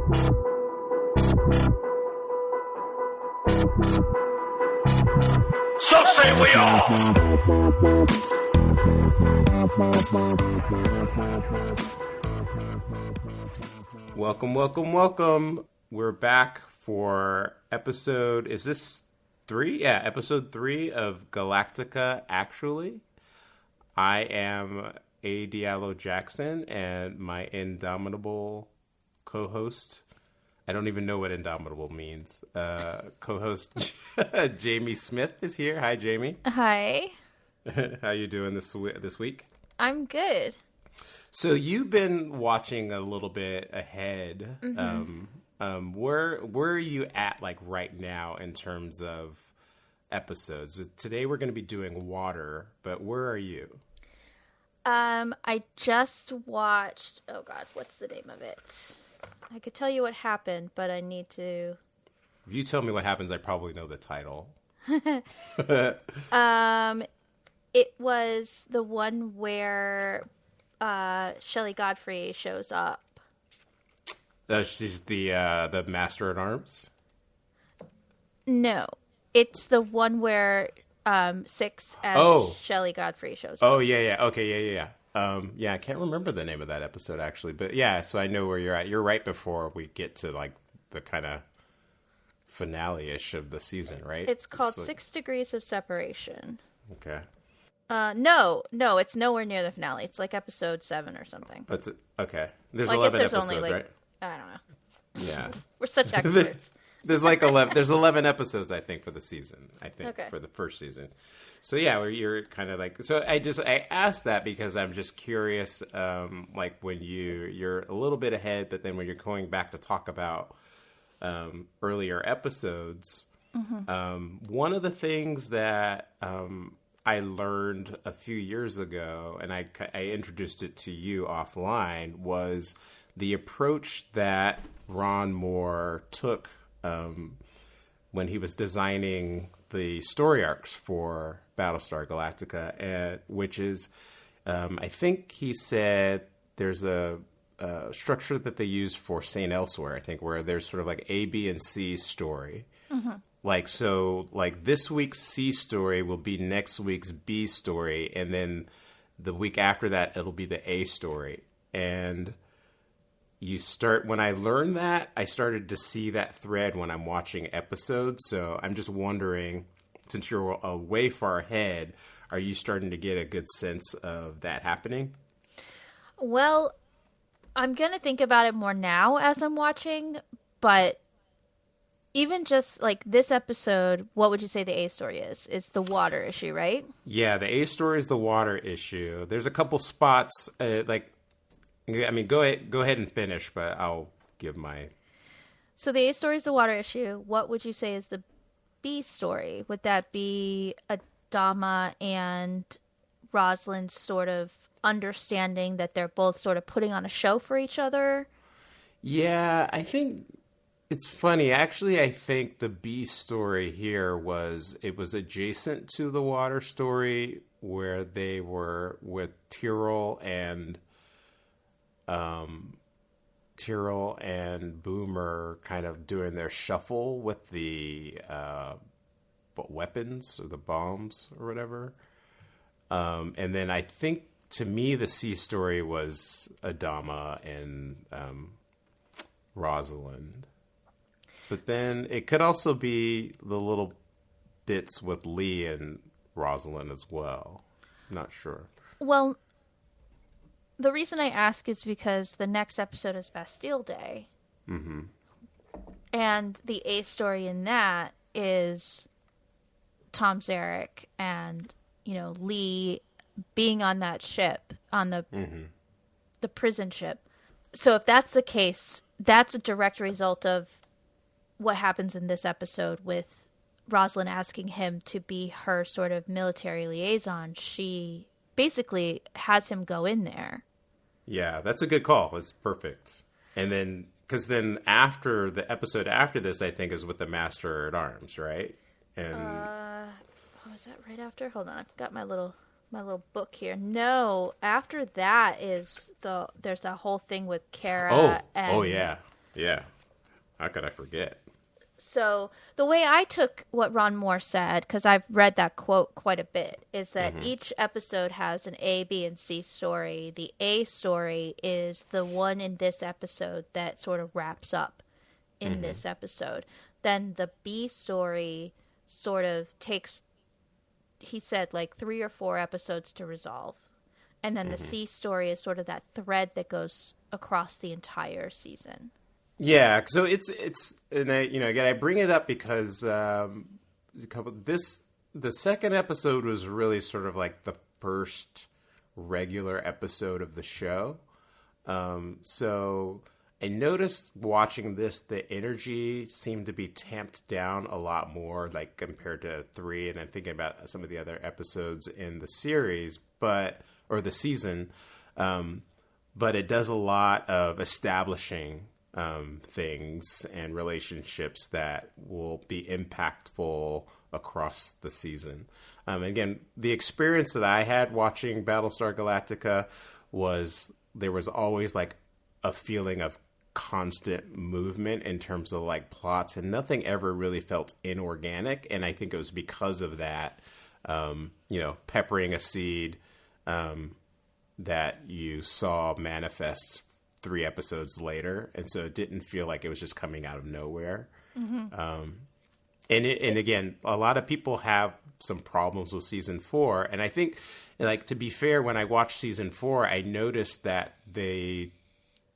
So say we all. Welcome, welcome, welcome. We're back for episode, is this 3? Yeah, episode 3 of Galactica, actually. I am A. Diallo Jackson, and my indomitable co-host, I don't even know what indomitable means, co-host Jamie Smith is here. Hi, Jamie. Hi. How you doing this week? I'm good. So you've been watching a little bit ahead. Mm-hmm. Where are you at, like, right now in terms of episodes? Today we're going to be doing water, but where are you? I just watched, oh God, what's the name of it? I could tell you what happened, but I need to... If you tell me what happens, I probably know the title. It was the one where Shelley Godfrey shows up. She's the Master at Arms? No. It's the one where Six as Shelley Godfrey shows up. Oh, yeah. Okay, yeah. Yeah, I can't remember the name of that episode, actually. But yeah, so I know where you're at. You're right before we get to, like, the kind of finale-ish of the season, right? It's called 6 Degrees of Separation. Okay. No, it's nowhere near the finale. It's like episode 7 or something. That's it. Okay. There's well, 11 there's episodes, only, like, right? I don't know. Yeah. We're such experts. There's like 11. There's 11 episodes, I think, for the season. I think okay. For the first season. So yeah, you're kind of like. So I asked that because I'm just curious. Like when you're a little bit ahead, but then when you're going back to talk about earlier episodes, one of the things that I learned a few years ago, and I introduced it to you offline, was the approach that Ron Moore took when he was designing the story arcs for Battlestar Galactica, which is, I think he said there's a structure that they use for St. Elsewhere, I think, where there's sort of like A, B, and C story. Like, so, like, this week's C story will be next week's B story, and then the week after that, it'll be the A story. And when I learned that, I started to see that thread when I'm watching episodes. So I'm just wondering, since you're way far ahead, are you starting to get a good sense of that happening? Well, I'm going to think about it more now as I'm watching, but even just like this episode, what would you say the A story is? It's the water issue, right? Yeah, the A story is the water issue. There's a couple spots, I mean, go ahead and finish, but I'll give my... So the A story is the water issue. What would you say is the B story? Would that be Adama and Rosalind's sort of understanding that they're both sort of putting on a show for each other? Yeah, I think it's funny. Actually, I think the B story here was adjacent to the water story where they were with Tyrell and Boomer kind of doing their shuffle with the weapons or the bombs or whatever. And then I think, to me, the C story was Adama and Rosalind. But then it could also be the little bits with Lee and Rosalind as well. I'm not sure. Well, the reason I ask is because the next episode is Bastille Day. Mm-hmm. And the A story in that is Tom Zarek and, Lee being on that ship, on the prison ship. So if that's the case, that's a direct result of what happens in this episode with Rosalind asking him to be her sort of military liaison. She basically has him go in there. Yeah, that's a good call. It's perfect. And then, because then after the episode after this, I think, is with the Master at Arms, right? And was that right after? Hold on, I've got my little book here. No, after that is there's that whole thing with Kara. Oh yeah. How could I forget? So the way I took what Ron Moore said, because I've read that quote quite a bit, is that each episode has an A, B, and C story. The A story is the one in this episode that sort of wraps up in this episode. Then the B story sort of takes, he said, like 3 or 4 episodes to resolve. And then the C story is sort of that thread that goes across the entire season. Yeah, so it's and again I bring it up because the second episode was really sort of like the first regular episode of the show. So I noticed watching this, the energy seemed to be tamped down a lot more, like compared to 3, and I'm thinking about some of the other episodes in the series, or the season. But it does a lot of establishing things and relationships that will be impactful across the season. Again, the experience that I had watching Battlestar Galactica was there was always like a feeling of constant movement in terms of like plots, and nothing ever really felt inorganic. And I think it was because of that, peppering a seed that you saw manifest 3 episodes later, and so it didn't feel like it was just coming out of nowhere. And again, a lot of people have some problems with season 4, and I think, like, to be fair, when I watched season 4, I noticed that they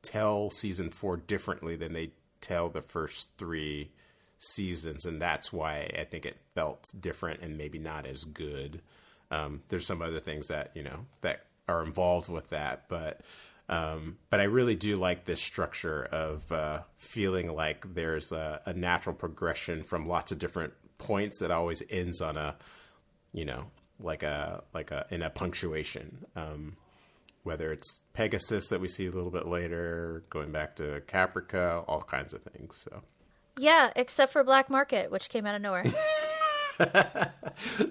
tell season 4 differently than they tell the first 3 seasons, and that's why I think it felt different and maybe not as good. There's some other things that that are involved with that, but I really do like this structure of feeling like there's a natural progression from lots of different points that always ends on a, like in a punctuation. Whether it's Pegasus that we see a little bit later, going back to Caprica, all kinds of things. So yeah, except for Black Market, which came out of nowhere.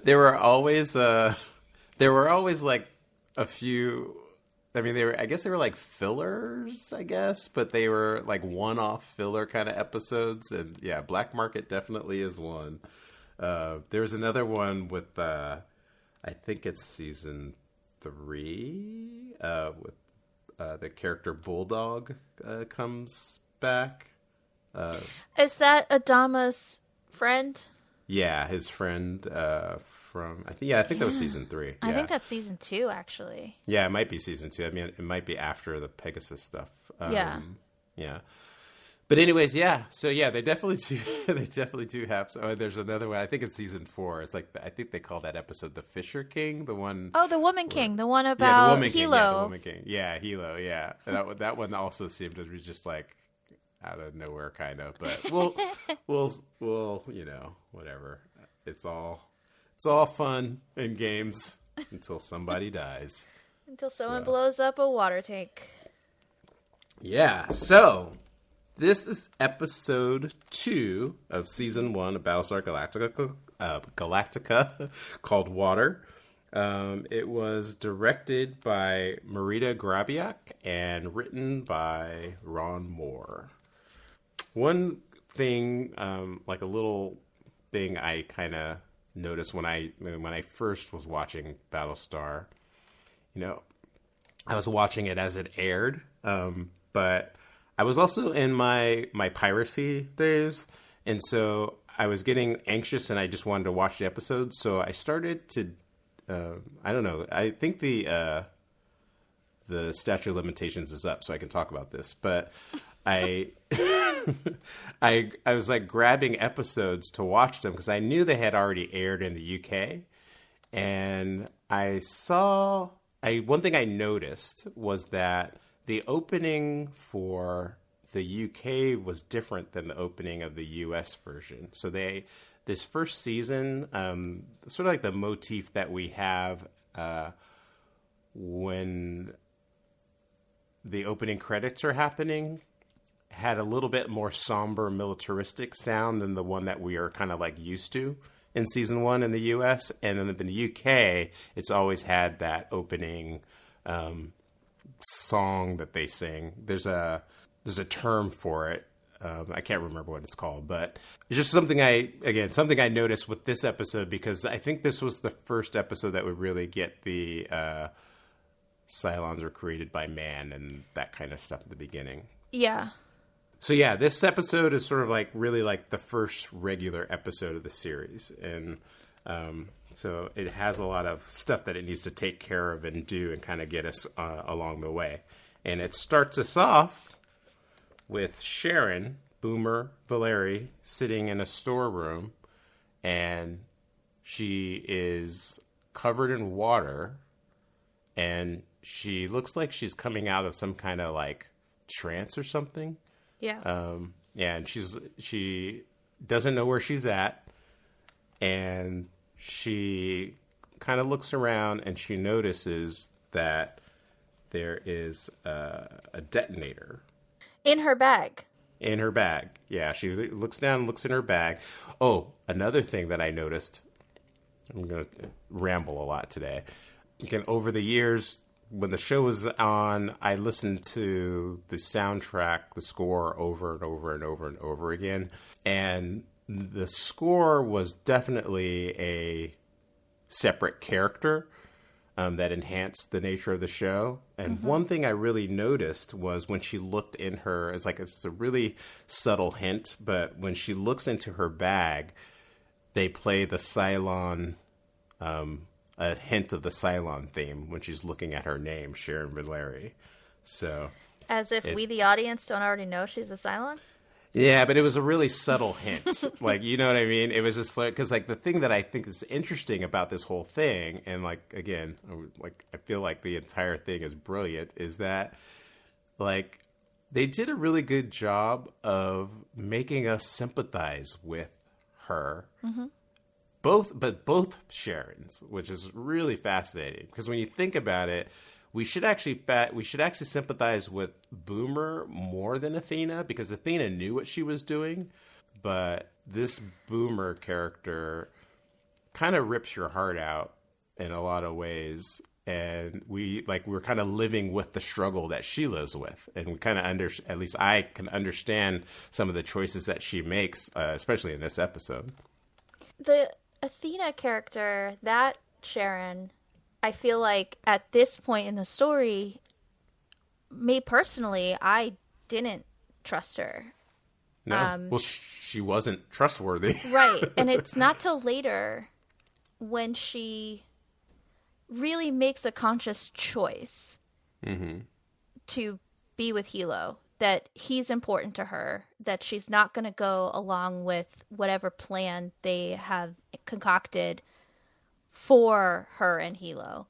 There were always like a few. I mean, I guess they were like fillers, but they were like one-off filler kind of episodes. And yeah, Black Market definitely is one. There's another one with, I think it's season 3, with the character Bulldog comes back. Is that Adama's friend? Yeah, his friend from I think that was season 3. Yeah. I think that's season 2, actually. Yeah, it might be season 2. I mean, it might be after the Pegasus stuff. Yeah. But anyways, yeah. So yeah, they definitely do. They definitely do have. So there's another one. I think it's season 4. It's like I think they call that episode the Fisher King, the one. Oh, the Woman King, the one about the Woman Hilo. King, yeah, the Woman King. Yeah, Hilo. Yeah, that one also seemed to be just like out of nowhere, kind of. But we'll whatever. It's all fun and games until somebody dies. Until someone blows up a water tank. Yeah, so this is episode 2 of season 1 of Battlestar Galactica called Water. It was directed by Marita Grabiak and written by Ron Moore. One thing, like a little thing I kind of noticed when I first was watching Battlestar, I was watching it as it aired, but I was also in my piracy days, and so I was getting anxious and I just wanted to watch the episode. So I started to, I don't know, I think the statute of limitations is up, so I can talk about this, but I was like grabbing episodes to watch them because I knew they had already aired in the UK, and one thing I noticed was that the opening for the UK was different than the opening of the US version. So this first season, sort of like the motif that we have when the opening credits are happening, had a little bit more somber militaristic sound than the one that we are kind of like used to in season 1 in the US. And then in the UK, it's always had that opening song that they sing. There's a term for it. I can't remember what it's called, but it's just something I noticed with this episode, because I think this was the first episode that would really get the Cylons are created by man and that kind of stuff at the beginning. Yeah. So yeah, this episode is sort of like really like the first regular episode of the series, and so it has a lot of stuff that it needs to take care of and do and kind of get us along the way. And it starts us off with Sharon, Boomer Valeri, sitting in a storeroom, and she is covered in water, and she looks like she's coming out of some kind of like trance or something. Yeah. And she doesn't know where she's at, and she kind of looks around and she notices that there is a detonator in her bag. In her bag. Yeah, she looks down and looks in her bag. Oh, another thing that I noticed, I'm going to ramble a lot today. Again, over the years, when the show was on, I listened to the soundtrack, the score, over and over and over and over again. And the score was definitely a separate character that enhanced the nature of the show. And one thing I really noticed was when she looked in her, it's a really subtle hint, but when she looks into her bag, they play the Cylon, a hint of the Cylon theme when she's looking at her name, Sharon Valeri. So, as if we, the audience, don't already know she's a Cylon? Yeah, but it was a really subtle hint. Like, you know what I mean? It was just like, because like the thing that I think is interesting about this whole thing, and like, again, like I feel like the entire thing is brilliant, is that like they did a really good job of making us sympathize with her. Mm-hmm. Both Sharons, which is really fascinating, because when you think about it, we should actually sympathize with Boomer more than Athena, because Athena knew what she was doing, but this Boomer character kind of rips your heart out in a lot of ways, and we're kind of living with the struggle that she lives with, and we kind of at least I can understand some of the choices that she makes, especially in this episode. The Athena character, that Sharon, I feel like at this point in the story, me personally, I didn't trust her. No, well, she wasn't trustworthy. Right, and it's not till later when she really makes a conscious choice to be with Hilo, that he's important to her, that she's not going to go along with whatever plan they have concocted for her and Hilo.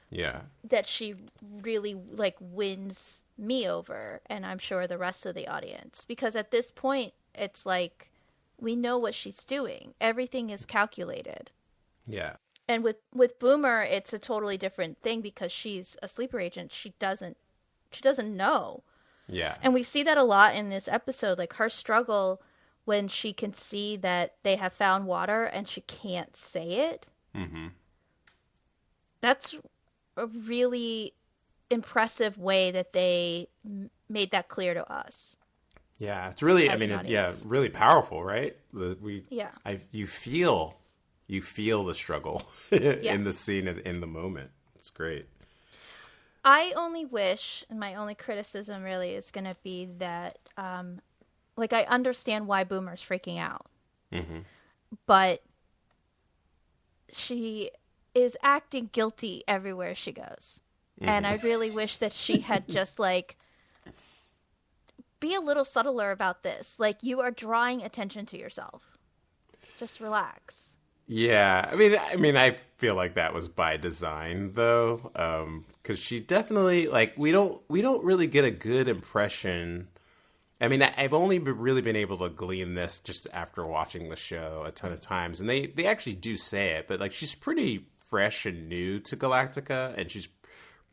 Yeah. That she really like wins me over, and I'm sure the rest of the audience, because at this point it's like we know what she's doing. Everything is calculated. Yeah. And with Boomer, it's a totally different thing, because she's a sleeper agent. She doesn't know. Yeah. And we see that a lot in this episode, like her struggle when she can see that they have found water and she can't say it. Mm-hmm. That's a really impressive way that they made that clear to us. Yeah, it's really, really powerful, right? You feel the struggle in the scene, in the moment. It's great. I only wish, and my only criticism really is going to be that, I understand why Boomer's freaking out. Mm-hmm. But she is acting guilty everywhere she goes. Mm-hmm. And I really wish that she had just, be a little subtler about this. Like, you are drawing attention to yourself. Just relax. Yeah, I mean, I feel like that was by design, though, because she definitely we don't really get a good impression. I mean, I've only really been able to glean this just after watching the show a ton of times, and they actually do say it, but she's pretty fresh and new to Galactica, and she's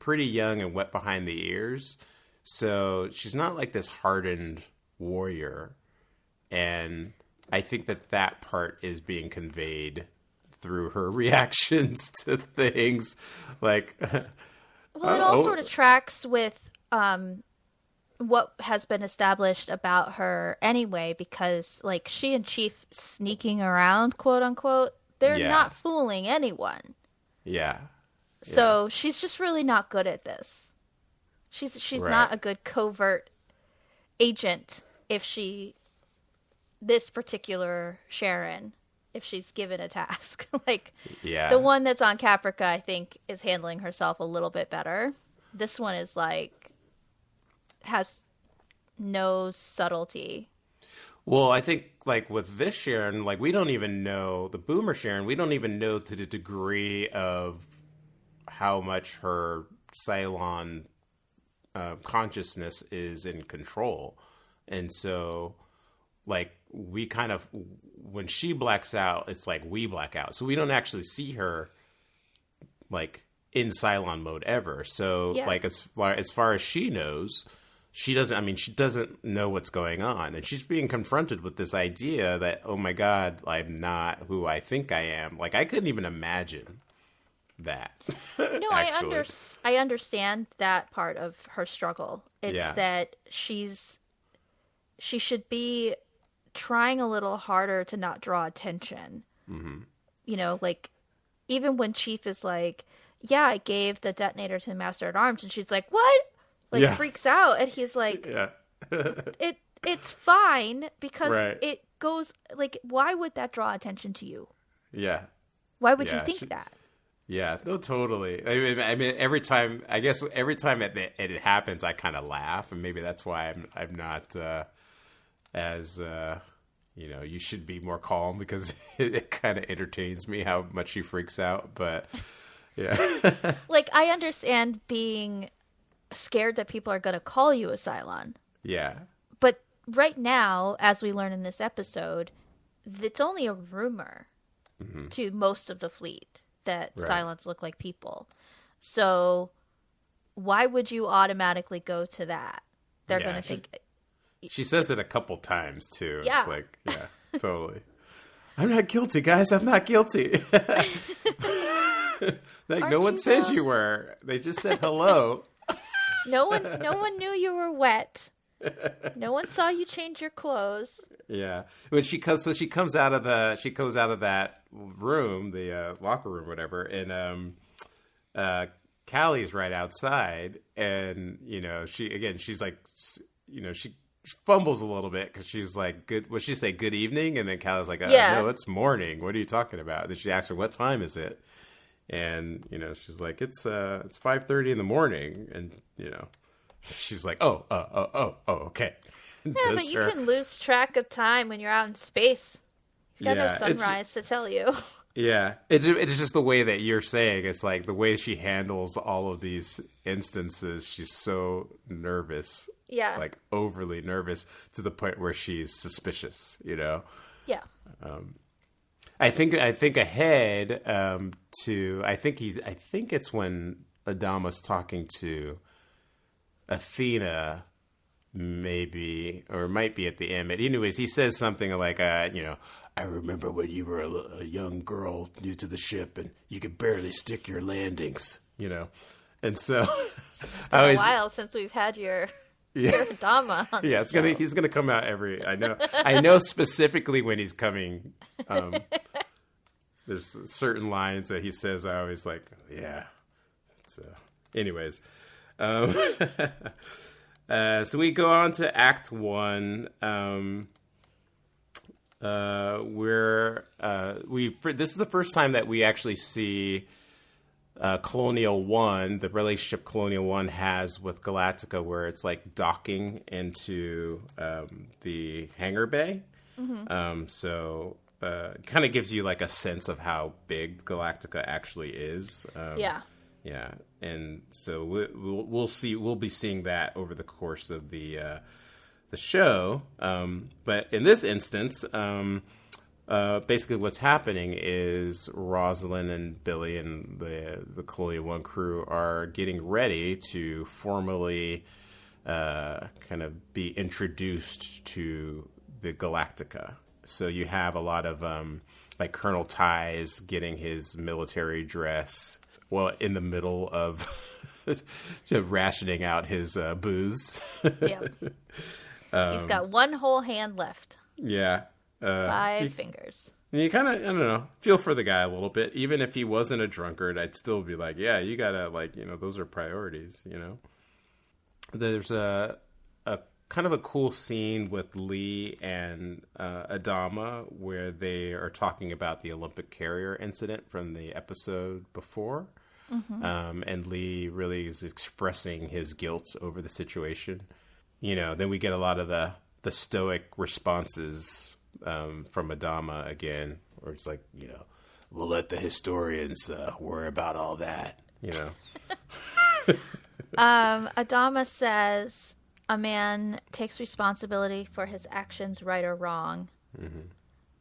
pretty young and wet behind the ears, so she's not like this hardened warrior, and I think that part is being conveyed through her reactions to things. Well, it all sort of tracks with what has been established about her anyway, because like she and Chief sneaking around, quote unquote, they're not fooling anyone. Yeah. So she's just really not good at this. She's not a good covert agent this particular Sharon, if she's given a task. Like, the one that's on Caprica, I think, is handling herself a little bit better. This one is like, has no subtlety. Well, I think, like, with this Sharon, like, we don't even know, the Boomer Sharon, we don't even know to the degree of how much her Cylon consciousness is in control. And so, like, we kind of, when she blacks out, it's like we black out. So we don't actually see her, like, in Cylon mode ever. So, like, as far as she knows, she doesn't know what's going on. And she's being confronted with this idea that, oh my God, I'm not who I think I am. Like, I couldn't even imagine that. No, I understand that part of her struggle. It's that she should be trying a little harder to not draw attention. Mm-hmm. You know, like, even when Chief is like, yeah, I gave the detonator to the Master at Arms, and she's like, what? Like, freaks out, and he's like, it's fine, because it goes, like, why would that draw attention to you? Yeah. Why would you think that? Yeah, no, totally. I mean, every time it happens, I kind of laugh, and maybe that's why I'm not as you should be more calm, because it kind of entertains me how much she freaks out. But yeah, like, I understand being scared that people are going to call you a Cylon. Yeah, but right now, as we learn in this episode, it's only a rumor to most of the fleet that Cylons look like people. So why would you automatically go to that? They're going to think... She says it a couple times, too. Yeah. It's like, totally. I'm not guilty, guys. I'm not guilty. Like, no one says you were. They just said hello. No one knew you were wet. No one saw you change your clothes. Yeah, when she comes out of that room, the locker room, whatever, and Callie's right outside, and she's like, she fumbles a little bit because she's like, good. What she say? Good evening, and then Callie's like, no, it's morning. What are you talking about? And then she asks her, what time is it? And she's like, it's 5:30 in the morning, and she's like, oh, okay. Yeah, but you can lose track of time when you're out in space. You've got no sunrise to tell you. Yeah, it's just the way that you're saying. It's like the way she handles all of these instances. She's so nervous. Yeah. Like overly nervous to the point where she's suspicious, Yeah. I think ahead to I think it's when Adama's talking to Athena, maybe, or it might be at the end. But anyways, he says something like, I remember when you were a young girl new to the ship and you could barely stick your landings, And so it's been a while since we've had your Adama on the show. He's gonna come out I know specifically when he's coming. There's certain lines that he says I always like, anyways. So we go on to Act 1. This is the first time that we actually see Colonial One, the relationship Colonial One has with Galactica, where it's like docking into the hangar bay. Mm-hmm. So kind of gives you like a sense of how big Galactica actually is. Yeah, and so we'll be seeing that over the course of the show. But in this instance, basically what's happening is Rosalind and Billy and the Colonial One crew are getting ready to formally kind of be introduced to the Galactica. So you have a lot of like Colonel Ties getting his military dress. Well, in the middle of rationing out his booze. Yeah. He's got one whole hand left. Yeah. 5 fingers. You kind of, I don't know, feel for the guy a little bit. Even if he wasn't a drunkard, I'd still be like, yeah, you gotta, like, those are priorities, There's a kind of a cool scene with Lee and Adama where they are talking about the Olympic carrier incident from the episode before. Mm-hmm. And Lee really is expressing his guilt over the situation. Then we get a lot of the stoic responses from Adama again, where it's like, we'll let the historians worry about all that, Adama says a man takes responsibility for his actions, right or wrong. Mm-hmm.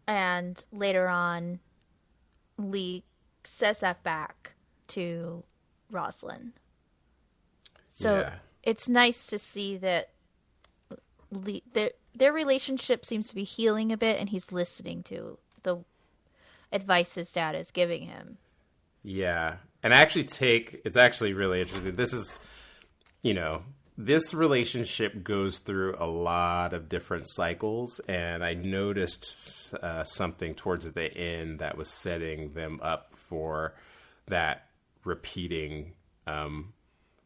And later on, Lee says that back to Rosalind. So it's nice to see that Lee, their relationship seems to be healing a bit, and he's listening to the advice his dad is giving him. Yeah. And it's actually really interesting. This is, this relationship goes through a lot of different cycles, and I noticed something towards the end that was setting them up for that repeating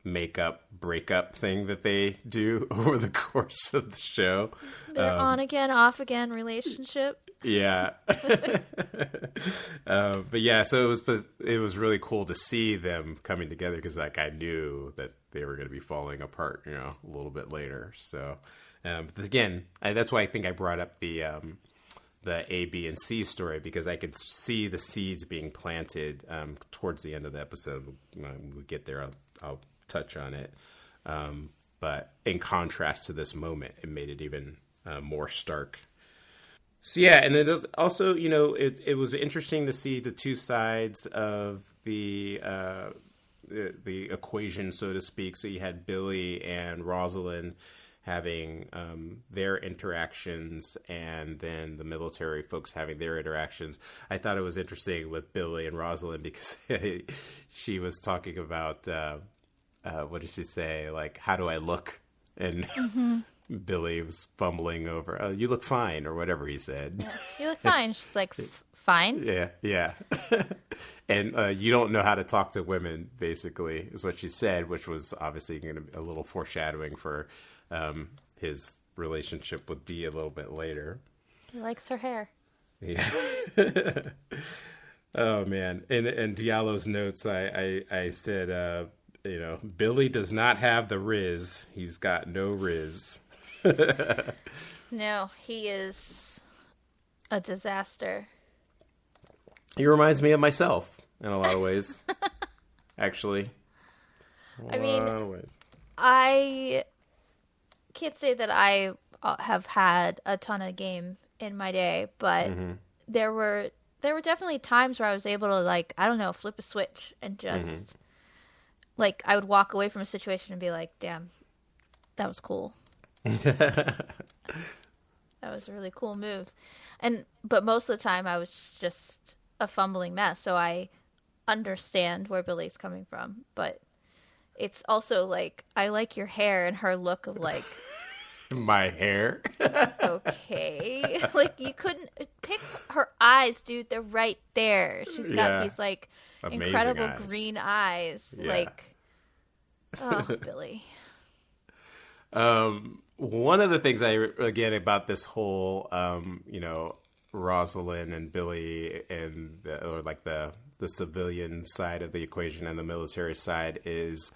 breakup thing that they do over the course of the show. Their on again, off again relationship. Yeah. But yeah, so it was really cool to see them coming together, because like I knew that they were going to be falling apart, a little bit later. So, but again, that's why I think I brought up the A, B, and C story, because I could see the seeds being planted towards the end of the episode. When we get there, I'll touch on it. But in contrast to this moment, it made it even more stark. So yeah, and it was also, it was interesting to see the two sides of the equation, so to speak. So you had Billy and Rosalind having their interactions, and then the military folks having their interactions. I thought it was interesting with Billy and Rosalind, because she was talking about, what did she say? Like, how do I look? And Billy was fumbling over, you look fine, or whatever he said. Yeah. You look fine. She's like, fine? Yeah. And you don't know how to talk to women, basically, is what she said, which was obviously going to be a little foreshadowing for his relationship with Dee a little bit later. He likes her hair. Yeah. Oh, man. In Diallo's notes, I said, Billy does not have the Riz. He's got no Riz. No, he is a disaster. He reminds me of myself in a lot of ways, actually. I can't say that I have had a ton of game in my day, but there were definitely times where I was able to, like, I don't know, flip a switch and just, like, I would walk away from a situation and be like, damn, that was cool. That was a really cool move. But most of the time I was just a fumbling mess, so I understand where Billy's coming from. But it's also like, I like your hair, and her look of like, my hair? Okay. Like, you couldn't pick her eyes, dude. They're right there. She's got these like amazing incredible eyes. Green eyes. Yeah. Like, oh, Billy. One of the things again about this whole, Rosalind and Billy and the civilian side of the equation and the military side is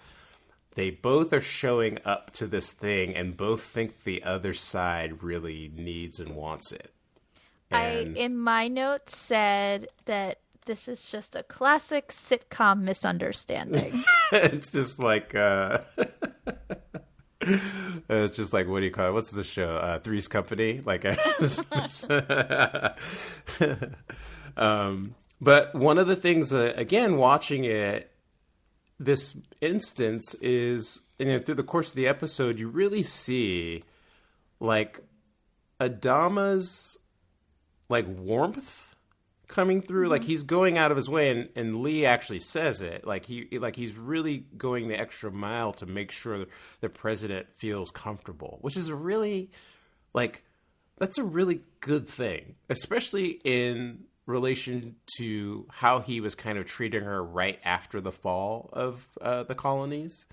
they both are showing up to this thing and both think the other side really needs and wants it. And in my notes, said that this is just a classic sitcom misunderstanding. It's just like, it's just like, what do you call it? What's the show? Three's Company? Like, but one of the things, again, watching it, this instance is, through the course of the episode, you really see, like, Adama's, like, warmth coming through. Like he's going out of his way, and Lee actually says it. Like he's really going the extra mile to make sure the president feels comfortable, which is a really that's a really good thing, especially in relation to how he was kind of treating her right after the fall of the colonies.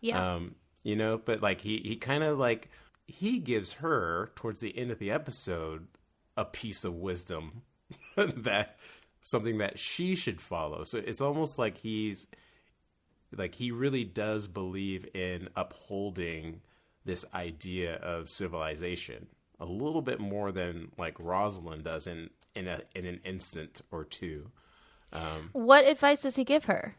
Yeah. But like he kind of like he gives her towards the end of the episode a piece of wisdom that something that she should follow. So it's almost like he really does believe in upholding this idea of civilization a little bit more than like Rosalind does in an instant or two. What advice does he give her?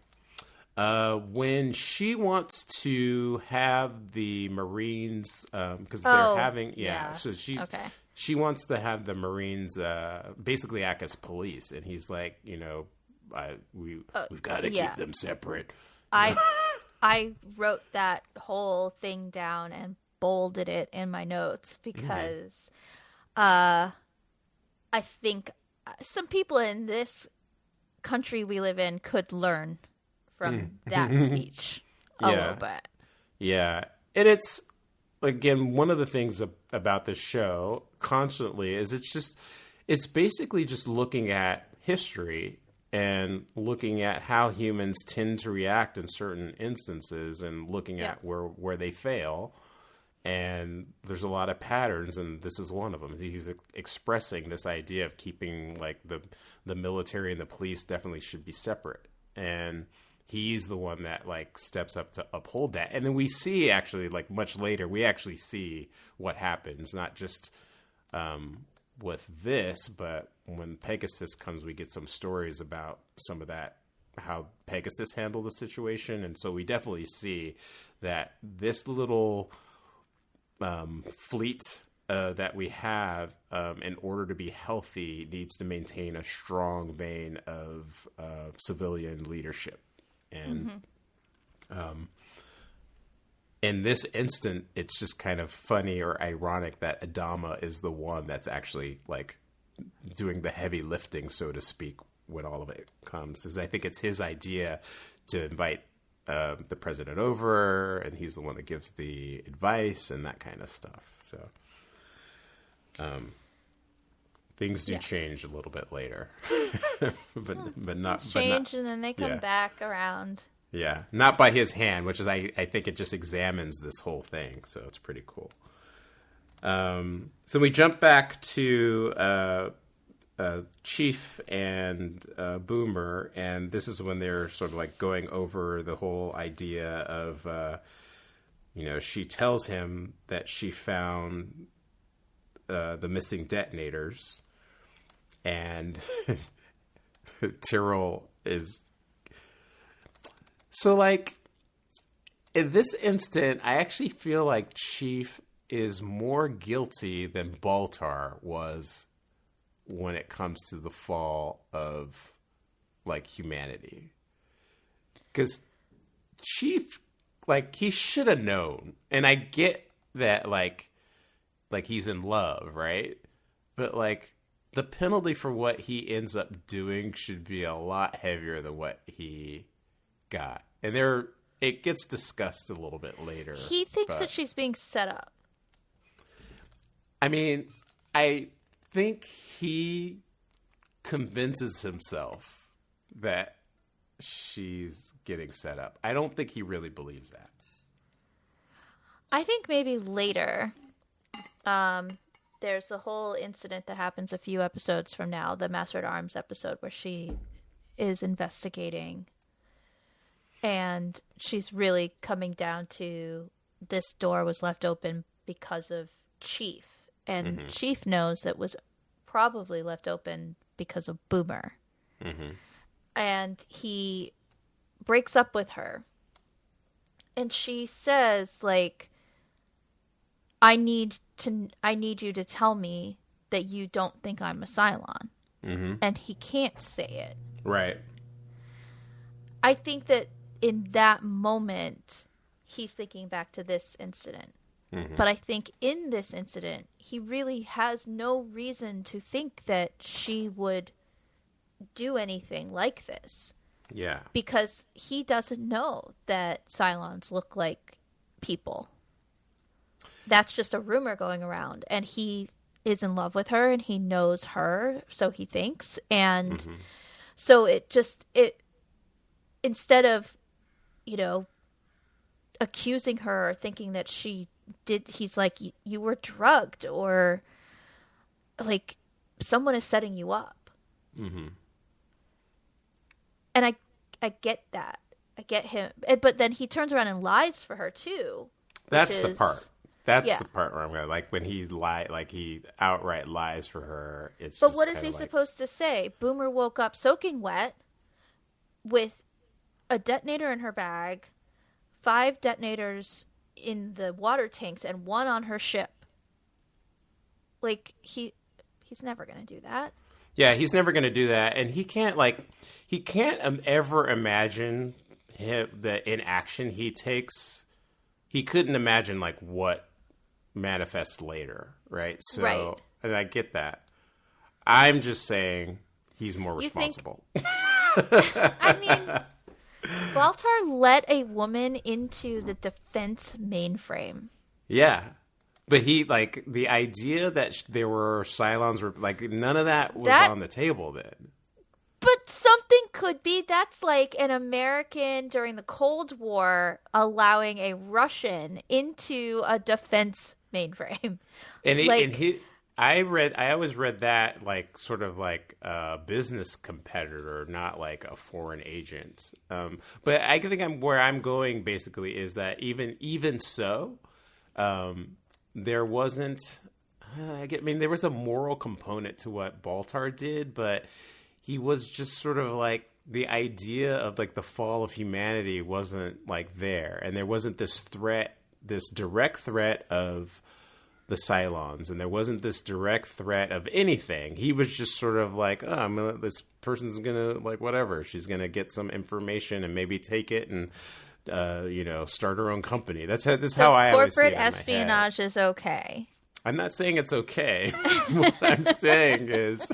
When she wants to have the Marines, because they're having, so she wants to have the Marines basically act as police, and he's like, we've got to keep them separate. I wrote that whole thing down and bolded it in my notes because I think some people in this country we live in could learn from that speech a little bit. Yeah. And it's, again, one of the things about this show constantly is it's basically just looking at history and looking at how humans tend to react in certain instances and looking at where they fail. And there's a lot of patterns, and this is one of them. He's expressing this idea of keeping like the military and the police definitely should be separate. And he's the one that like steps up to uphold that. And then we see actually like much later, we actually see what happens, not just with this, but when Pegasus comes, we get some stories about some of that, how Pegasus handled the situation. And so we definitely see that this little fleet that we have, in order to be healthy, needs to maintain a strong vein of civilian leadership. And in this instant, it's just kind of funny or ironic that Adama is the one that's actually like doing the heavy lifting, so to speak, when all of it comes. Is I think it's his idea to invite the president over, and he's the one that gives the advice and that kind of stuff. So things do change a little bit later, but not change, and then they come back around. Yeah, not by his hand, which is I think it just examines this whole thing, so it's pretty cool. So we jump back to Chief and Boomer, and this is when they're sort of like going over the whole idea of, she tells him that she found the missing detonators, and Tyrrell is... So, like, in this instant, I actually feel like Chief is more guilty than Baltar was when it comes to the fall of, like, humanity. Because Chief, like, he should have known. And I get that, like he's in love, right? But, like, the penalty for what he ends up doing should be a lot heavier than what he got. And it gets discussed a little bit later. He thinks that she's being set up. I mean, I think he convinces himself that she's getting set up. I don't think he really believes that. I think maybe later, there's a whole incident that happens a few episodes from now, the Master at Arms episode, where she is investigating, and she's really coming down to this door was left open because of Chief. And Chief knows it was probably left open because of Boomer. And he breaks up with her. And she says, like, I need you to tell me that you don't think I'm a Cylon. And he can't say it. Right. I think that in that moment, he's thinking back to this incident. But I think in this incident, he really has no reason to think that she would do anything like this. Yeah. Because he doesn't know that Cylons look like people. That's just a rumor going around. And he is in love with her and he knows her, so he thinks. And so it instead of, accusing her or thinking that he's like, you were drugged or like someone is setting you up. Mm-hmm. And I get that. I get him. But then he turns around and lies for her too. That's the part. That's the part where I'm going, like, when he he outright lies for her. But what is he supposed to say? Boomer woke up soaking wet with a detonator in her bag, 5 detonators in the water tanks, and 1 on her ship. Like, he's never going to do that. Yeah, he's never going to do that. And he can't ever imagine the inaction he takes. He couldn't imagine, like, what manifests later, right? So, and I get that. I'm just saying he's more responsible. I mean, Baltar let a woman into the defense mainframe. Yeah. But he, like, the idea that there were Cylons, none of that was on the table then. But something could be. That's like an American during the Cold War allowing a Russian into a defense mainframe. I always read that like sort of like a business competitor, not like a foreign agent. But I think where I'm going basically is that even so, there wasn't. There was a moral component to what Baltar did, but he was just sort of like the idea of like the fall of humanity wasn't like there, and there wasn't this threat, this direct threat of the Cylons, and there wasn't this direct threat of anything. He was just sort of like, this person's gonna like whatever. She's gonna get some information and maybe take it and start her own company. That's how I always see it in my head. Corporate espionage is okay. I'm not saying it's okay. What I'm saying is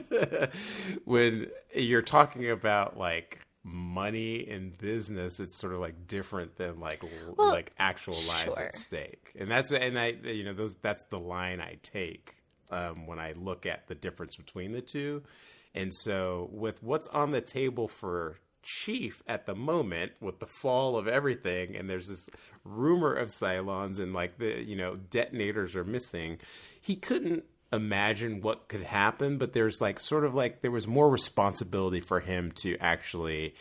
when you're talking about like money in business, it's sort of like different than like actual lives at stake. And that's the line I take when I look at the difference between the two. And so with what's on the table for Chief at the moment, with the fall of everything, and there's this rumor of Cylons and like the detonators are missing, he couldn't imagine what could happen, but there's like sort of like there was more responsibility for him to actually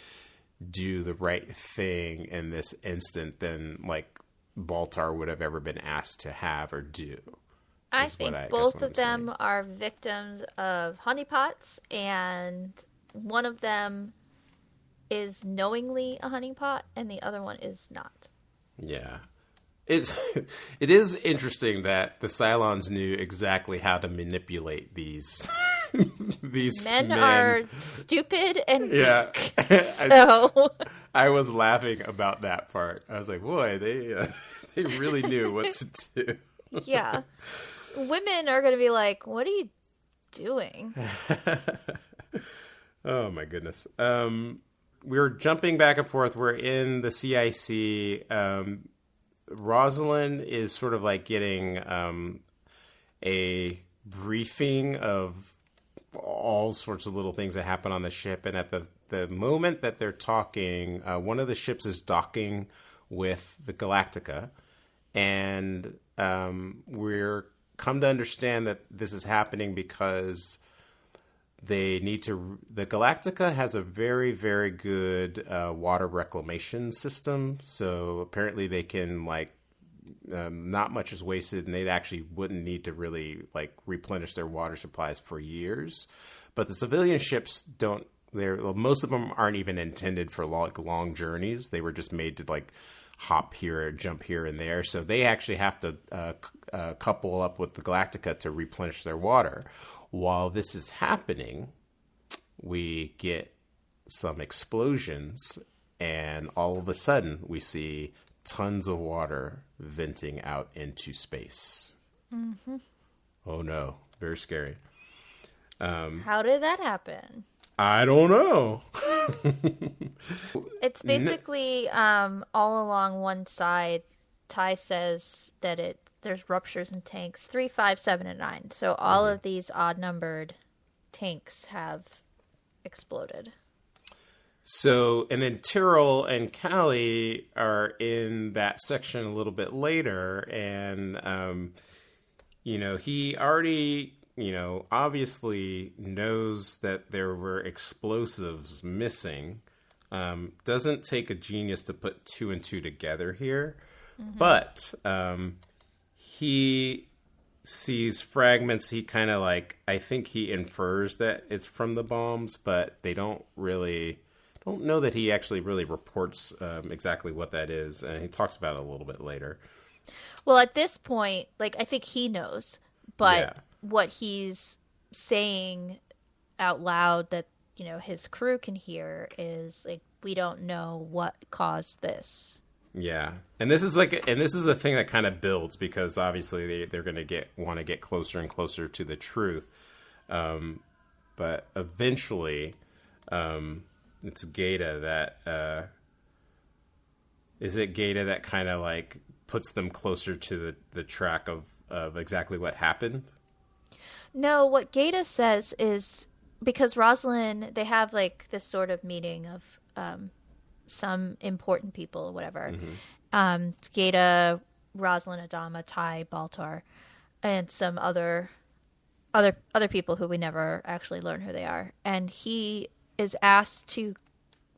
do the right thing in this instant than like Baltar would have ever been asked to have or do. I think both of them are victims of honeypots, and one of them is knowingly a honeypot and the other one is not. Yeah. It is interesting that the Cylons knew exactly how to manipulate these men are stupid and weak. So I was laughing about that part. I was like, boy, they really knew what to do. Yeah. Women are going to be like, what are you doing? Oh my goodness. We're jumping back and forth. We're in the CIC. Rosalind is sort of like getting a briefing of all sorts of little things that happen on the ship. And at the moment that they're talking, one of the ships is docking with the Galactica. And we're come to understand that this is happening because the Galactica has a very, very good water reclamation system. So apparently they can not much is wasted, and they actually wouldn't need to really like replenish their water supplies for years. But the civilian ships don't. Most of them aren't even intended for long journeys. They were just made to like hop here, jump here and there. So they actually have to couple up with the Galactica to replenish their water. While this is happening, we get some explosions, and all of a sudden we see tons of water venting out into space. Mm-hmm. Oh no, very scary. How did that happen? I don't know. It's basically all along one side. Ty says that there's ruptures in tanks 3, 5, 7, and 9. So all of these odd-numbered tanks have exploded. So, and then Tyrrell and Callie are in that section a little bit later, and, he already, obviously knows that there were explosives missing. Doesn't take a genius to put 2 and 2 together here, but he sees fragments. He kind of I think he infers that it's from the bombs, but they don't know that he actually really reports exactly what that is, and he talks about it a little bit later. Well, at this point, I think he knows, but what he's saying out loud that, his crew can hear is, we don't know what caused this. Yeah. And this is the thing that kind of builds, because obviously they're going to want to get closer and closer to the truth. But eventually, it's Gaeta that, is it Gaeta that kind of puts them closer to the track of exactly what happened? No, what Gaeta says is, because Rosalind, they have this sort of meeting of some important people or whatever. It's Gaeta, Rosalind, Adama, Ty, Baltar, and some other people who we never actually learn who they are. And he is asked to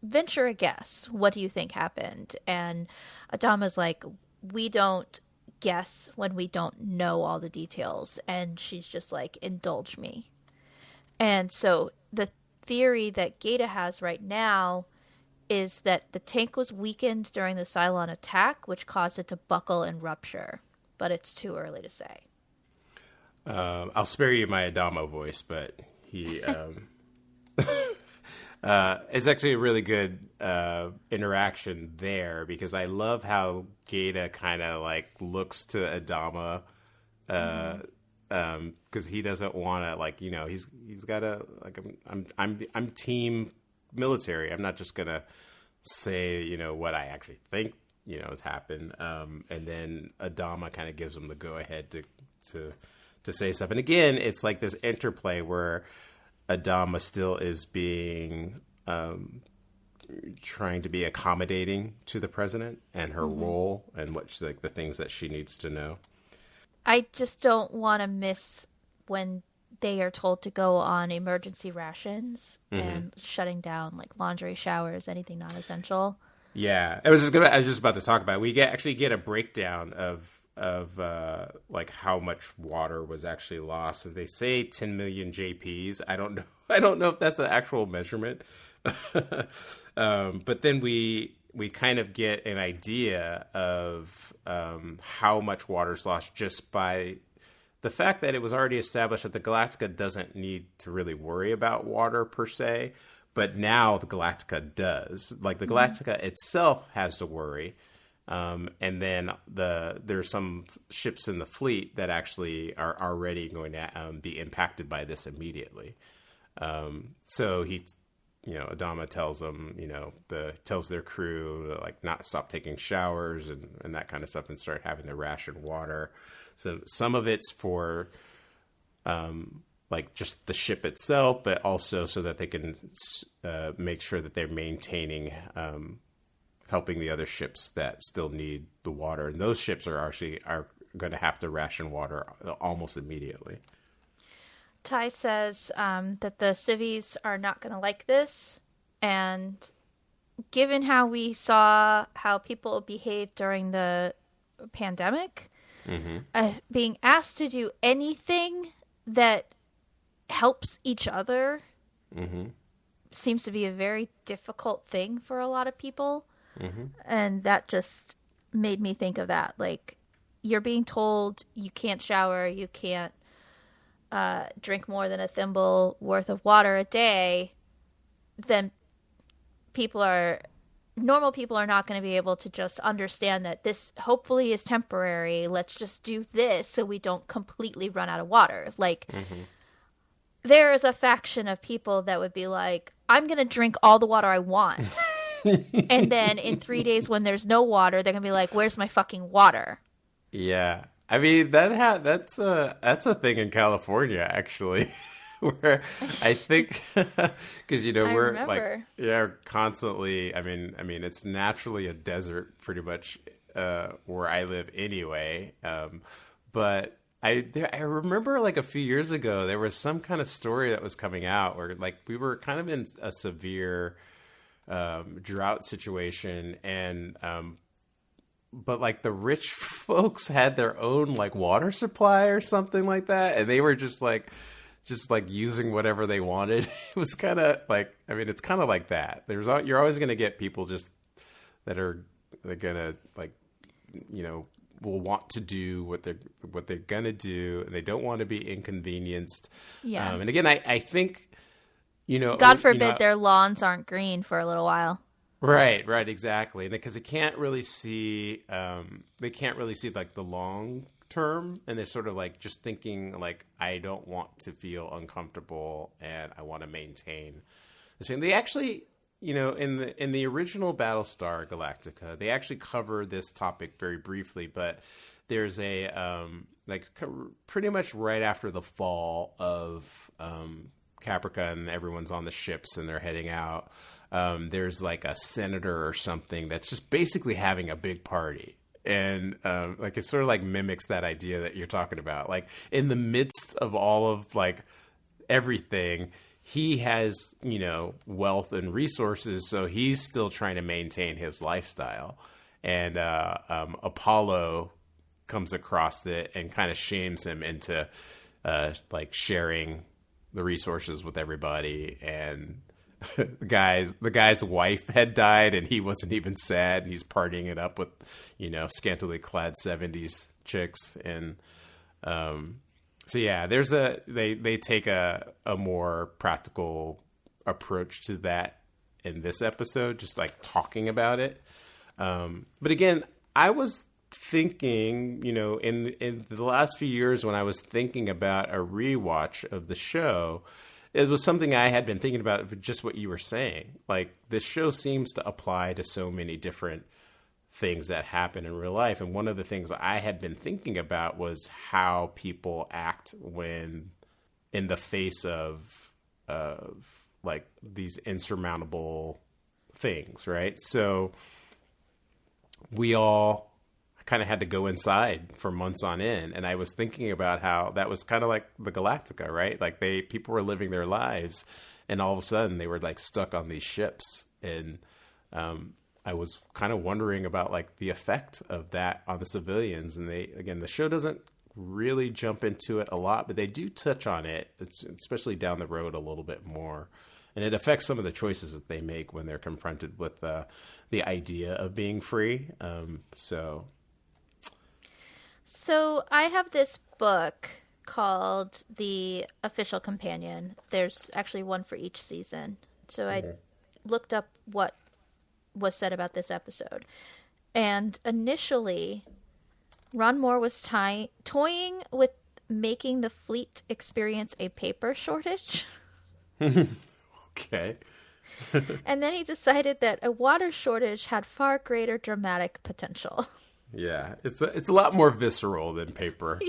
venture a guess. What do you think happened? And Adama's like, we don't guess when we don't know all the details. And she's just like, indulge me. And so the theory that Gaeta has right now is that the tank was weakened during the Cylon attack, which caused it to buckle and rupture. But it's too early to say. I'll spare you my Adamo voice, but he... it's actually a really good interaction there, because I love how Gaeta kind of looks to Adama, because he doesn't want to he's got a I'm team military. I'm not just gonna say what I actually think has happened. And then Adama kind of gives him the go ahead to say stuff. And again, it's this interplay where Adama still is being trying to be accommodating to the president and her role and what's the things that she needs to know. I just don't want to miss when they are told to go on emergency rations and shutting down laundry, showers, anything non-essential. Yeah, I was just about to talk about it. We actually get a breakdown of how much water was actually lost. And they say 10 million JPs. I don't know if that's an actual measurement. But then we kind of get an idea of how much water's lost just by the fact that it was already established that the Galactica doesn't need to really worry about water per se, but now the Galactica does. The Galactica itself has to worry. And then there's some ships in the fleet that actually are already going to be impacted by this immediately. So Adama tells them, tells their crew to not stop taking showers and that kind of stuff and start having to ration water. So some of it's for just the ship itself, but also so that they can make sure that they're maintaining helping the other ships that still need the water. And those ships are going to have to ration water almost immediately. Ty says that the civvies are not going to like this. And given how we saw how people behaved during the pandemic, being asked to do anything that helps each other seems to be a very difficult thing for a lot of people. And that just made me think of that. You're being told you can't shower, you can't drink more than a thimble worth of water a day, then normal people are not going to be able to just understand that this hopefully is temporary. Let's just do this so we don't completely run out of water. there is a faction of people that would be like, I'm going to drink all the water I want. And then in 3 days when there's no water, they're going to be like, where's my fucking water? Yeah. I mean, that's a thing in California, actually. Where I think, because we're like, constantly. I mean, it's naturally a desert, pretty much, where I live anyway. But I remember like a few years ago, there was some kind of story that was coming out where like we were kind of in a severe drought situation, and but like the rich folks had their own like water supply or something like that, and they were just like using whatever they wanted. It was kind of like, I mean, it's kind of like that. You're always going to get people just they're going to like, will want to do what they're going to do, and they don't want to be inconvenienced. Yeah. And again, I think, God forbid their lawns aren't green for a little while. Right, exactly. Because they can't really see like the long term, and they're sort of like just thinking like, I don't want to feel uncomfortable and I want to maintain this thing. They actually, in the original Battlestar Galactica, they actually cover this topic very briefly, but there's a pretty much right after the fall of Caprica and everyone's on the ships and they're heading out, there's like a senator or something that's just basically having a big party. And like it sort of like mimics that idea that you're talking about. Like in the midst of all of like everything, he has, wealth and resources, so he's still trying to maintain his lifestyle. And Apollo comes across it and kind of shames him into like sharing the resources with everybody. And the guy's wife had died, and he wasn't even sad. He's partying it up with, scantily clad 70s chicks. And so yeah, they take a more practical approach to that in this episode, just like talking about it. But again, I was thinking, in the last few years when I was thinking about a rewatch of the show, it was something I had been thinking about, just what you were saying. Like, this show seems to apply to so many different things that happen in real life. And one of the things I had been thinking about was how people act when in the face of like these insurmountable things, right? So we all kind of had to go inside for months on end, and I was thinking about how that was kind of like the Galactica, right? Like people were living their lives, and all of a sudden they were like stuck on these ships, and I was kind of wondering about like the effect of that on the civilians. And the show doesn't really jump into it a lot, but they do touch on it, especially down the road a little bit more. And it affects some of the choices that they make when they're confronted with the idea of being free. So I have this book called The Official Companion. There's actually one for each season. So I looked up what was said about this episode. And initially, Ron Moore was toying with making the fleet experience a paper shortage. Okay. And then he decided that a water shortage had far greater dramatic potential. Yeah, it's a lot more visceral than paper.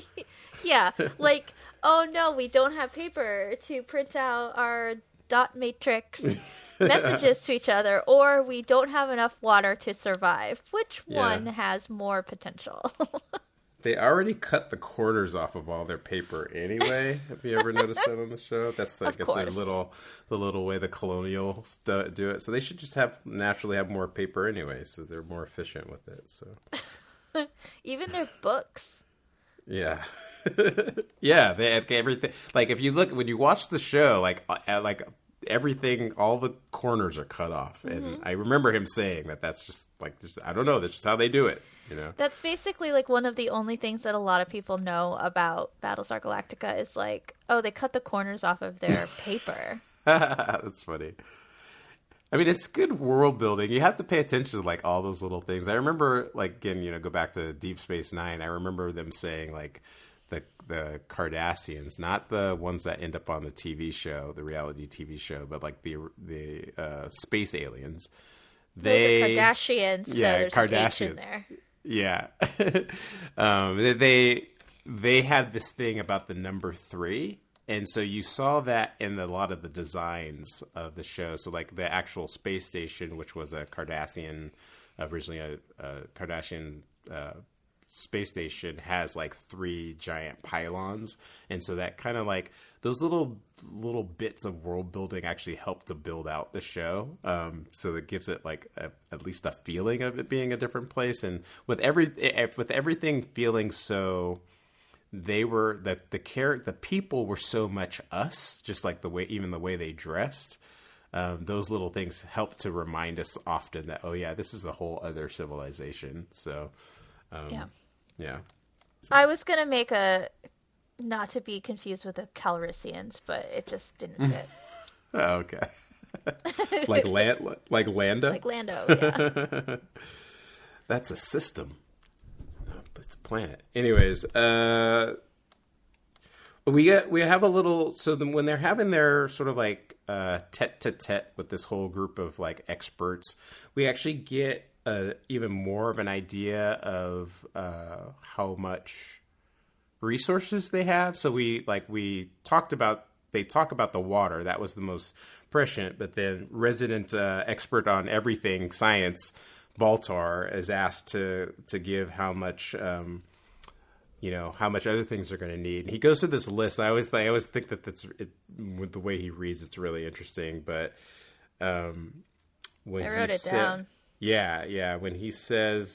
Yeah, like, oh no, we don't have paper to print out our dot matrix messages to each other, or we don't have enough water to survive. Which one has more potential? They already cut the corners off of all their paper anyway. Have you ever noticed that on the show? That's like the little way the colonials do it. So they should just naturally have more paper anyway, so they're more efficient with it. So even their books. Yeah. Yeah, they had everything. Like if you look when you watch the show, like everything, all the corners are cut off. And I remember him saying that's just I don't know, that's just how they do it. That's basically like one of the only things that a lot of people know about Battlestar Galactica is like, oh, they cut the corners off of their paper. That's funny. I mean, it's good world building. You have to pay attention to like all those little things. I remember, like, again, go back to Deep Space Nine. I remember them saying like the Cardassians, not the ones that end up on the TV show, the reality TV show, but like the space aliens. Those are Kardashians, so there's Kardashians. an H in there. Yeah. They had this thing about the number 3. And so you saw that in a lot of the designs of the show. So like the actual space station, which was a Cardassian, originally a Kardashian space station, has like 3 giant pylons. And so that kind of like those little bits of world building actually help to build out the show. So it gives it like at least a feeling of it being a different place. And with everything feeling so, they were the people were so much us, just like the way they dressed. Those little things help to remind us often that, oh yeah, this is a whole other civilization. So, yeah. I was gonna make a, not to be confused with the Calrissians, but it just didn't fit. Oh, okay. like Lando. Like Lando, yeah. That's a system. It's a planet. Anyways, we have a little. So when they're having their sort of like tete-a-tete with this whole group of like experts, we actually get even more of an idea of how much resources they have. So they talk about the water. That was the most prescient. But then resident expert on everything science, Baltar, is asked to give how much how much other things they're going to need. He goes through this list. I always think that with the way he reads, it's really interesting. But when I wrote it down. Yeah. When he says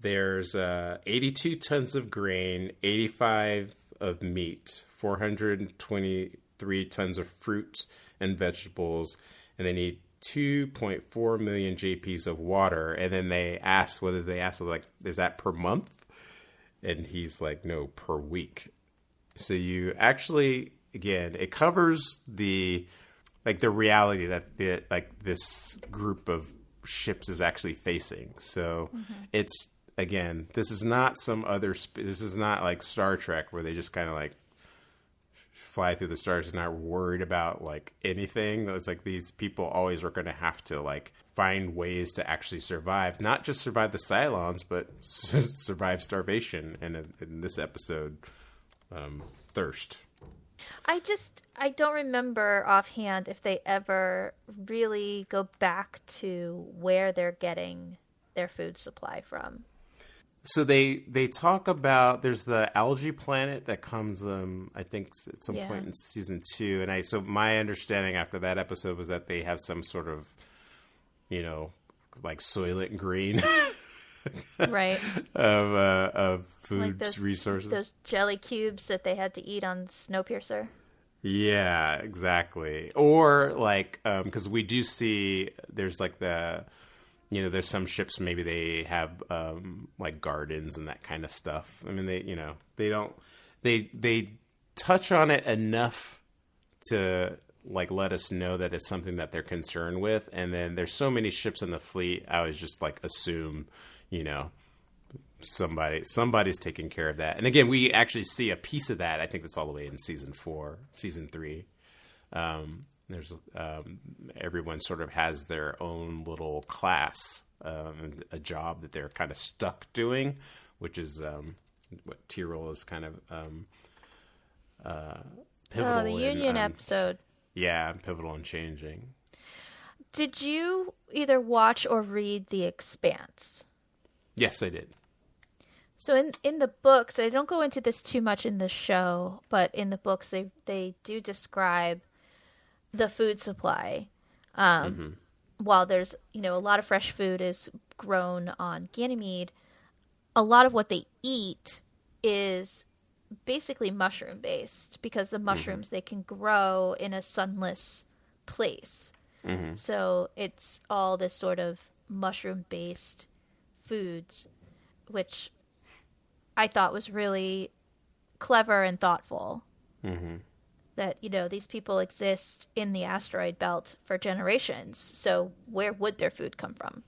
there's 82 tons of grain, 85 of meat, 423 tons of fruit and vegetables, and they need 2.4 million JPs of water. And then they ask, like, is that per month? And he's like, no, per week. So you actually, again, it covers the reality that this group of ships is actually facing. So it's, again, this is not this is not like Star Trek where they just kind of like fly through the stars and not worried about like anything. It's like these people always are going to have to like find ways to actually survive, not just survive the Cylons, but survive starvation. And in this episode, thirst. I don't remember offhand if they ever really go back to where they're getting their food supply from. So they talk about, there's the algae planet that comes, I think at some point in season 2. And so my understanding after that episode was that they have some sort of, like Soylent Green right of food like those, resources. Those jelly cubes that they had to eat on Snowpiercer. Yeah, exactly. Or like, because we do see there's like there's some ships, maybe they have like gardens and that kind of stuff. I mean, they touch on it enough to like let us know that it's something that they're concerned with. And then there's so many ships in the fleet, I was just like assume, somebody's taking care of that. And again, we actually see a piece of that. I think that's all the way in season 3. There's everyone sort of has their own little class, a job that they're kind of stuck doing, which is what Tyrell is kind of pivotal. Oh, the Union episode. Yeah, pivotal in changing. Did you either watch or read The Expanse? Yes, I did. So in the books, they don't go into this too much in the show, but in the books they do describe the food supply. While there's, a lot of fresh food is grown on Ganymede, a lot of what they eat is basically mushroom based because the mushrooms they can grow in a sunless place. So it's all this sort of mushroom based foods, which I thought was really clever and thoughtful. That, these people exist in the asteroid belt for generations. So where would their food come from?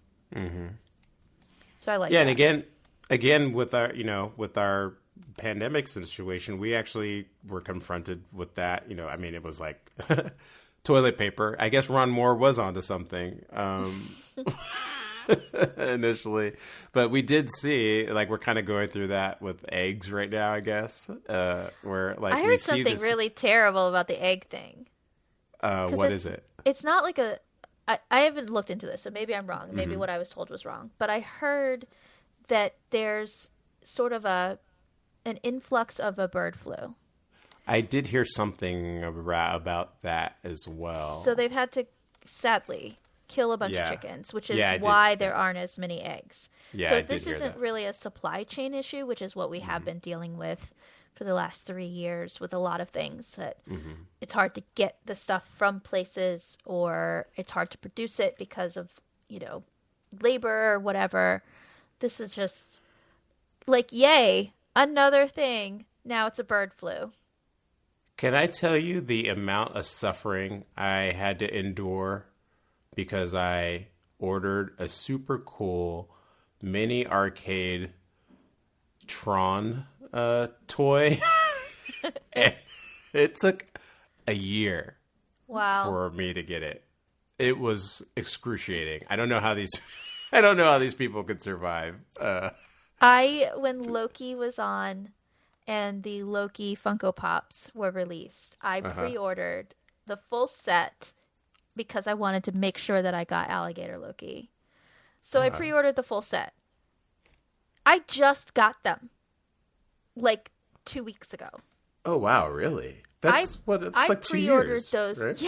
So I like that. And again, with our, with our pandemic situation, we actually were confronted with that. You know, I mean, it was like toilet paper. I guess Ron Moore was onto something initially, but we did see, like, we're kind of going through that with eggs right now, I guess, where like I heard something really terrible about the egg thing. What is it? It's not like I haven't looked into this, so maybe I'm wrong. Maybe what I was told was wrong. But I heard that there's sort of an influx of a bird flu. I did hear something about that as well. So they've had to, sadly, kill a bunch of chickens, which is why there aren't as many eggs. Yeah, so this isn't really a supply chain issue, which is what we have been dealing with for the last 3 years with a lot of things, that it's hard to get the stuff from places, or it's hard to produce it because of, you know, labor or whatever. This is just like, yay, another thing. Now it's a bird flu. Can I tell you the amount of suffering I had to endure because I ordered a super cool mini arcade Tron toy? And it took a year for me to get it. It was excruciating. I don't know how these people could survive. When Loki was on and the Loki Funko Pops were released, I pre-ordered the full set because I wanted to make sure that I got Alligator Loki. So I pre-ordered the full set. I just got them like 2 weeks ago. Oh, wow, really? It's like 2 years. I pre-ordered those, right?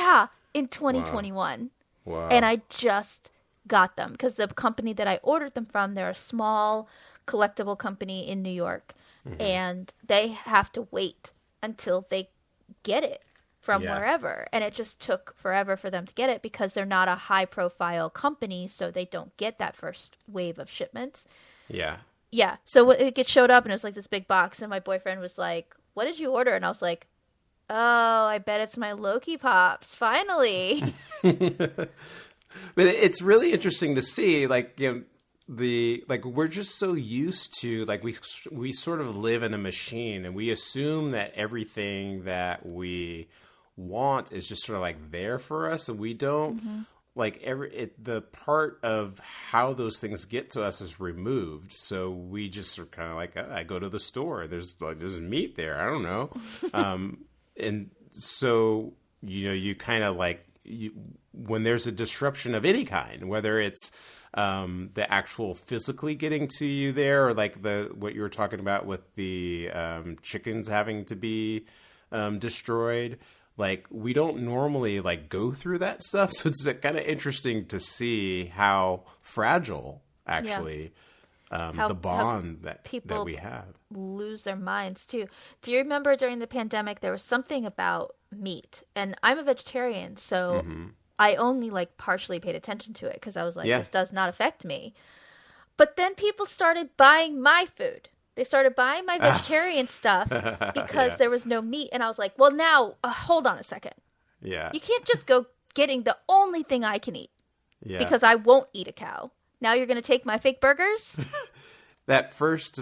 in 2021. Wow. And I just got them because the company that I ordered them from, they're a small collectible company in New York, and they have to wait until they get it from wherever. And it just took forever for them to get it because they're not a high-profile company, so they don't get that first wave of shipments. Yeah. Yeah, so it showed up, and it was like this big box, and my boyfriend was like, "What did you order?" And I was like, "Oh, I bet it's my Loki Pops, finally." But it's really interesting to see, like, you know, we're just so used to, like, we sort of live in a machine, and we assume that everything that we want is just sort of like there for us, and we don't. Like the part of how those things get to us is removed, so we just are kind of like, I go to the store. There's meat there. I don't know, and so you kind of like when there's a disruption of any kind, whether it's the actual physically getting to you there, or like what you were talking about with the chickens having to be destroyed. Like, we don't normally, like, go through that stuff. So it's kind of interesting to see how fragile, actually, the bond that we have. Lose their minds, too. Do you remember during the pandemic, there was something about meat? And I'm a vegetarian, so I only, like, partially paid attention to it because I was like, this does not affect me. But then people started buying my food. They started buying my vegetarian stuff because there was no meat. And I was like, well, now, hold on a second. Yeah. You can't just go getting the only thing I can eat because I won't eat a cow. Now you're going to take my fake burgers? That first,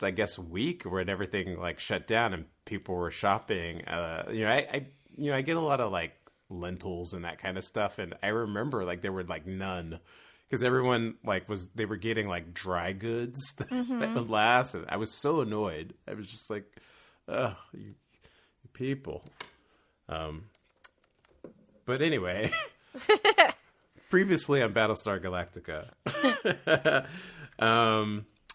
I guess, week when everything, like, shut down and people were shopping, I get a lot of, like, lentils and that kind of stuff. And I remember, like, there were, like, none. Because everyone, like, they were getting, like, dry goods that would last. And I was so annoyed. I was just like, oh, you people. But anyway, previously on Battlestar Galactica.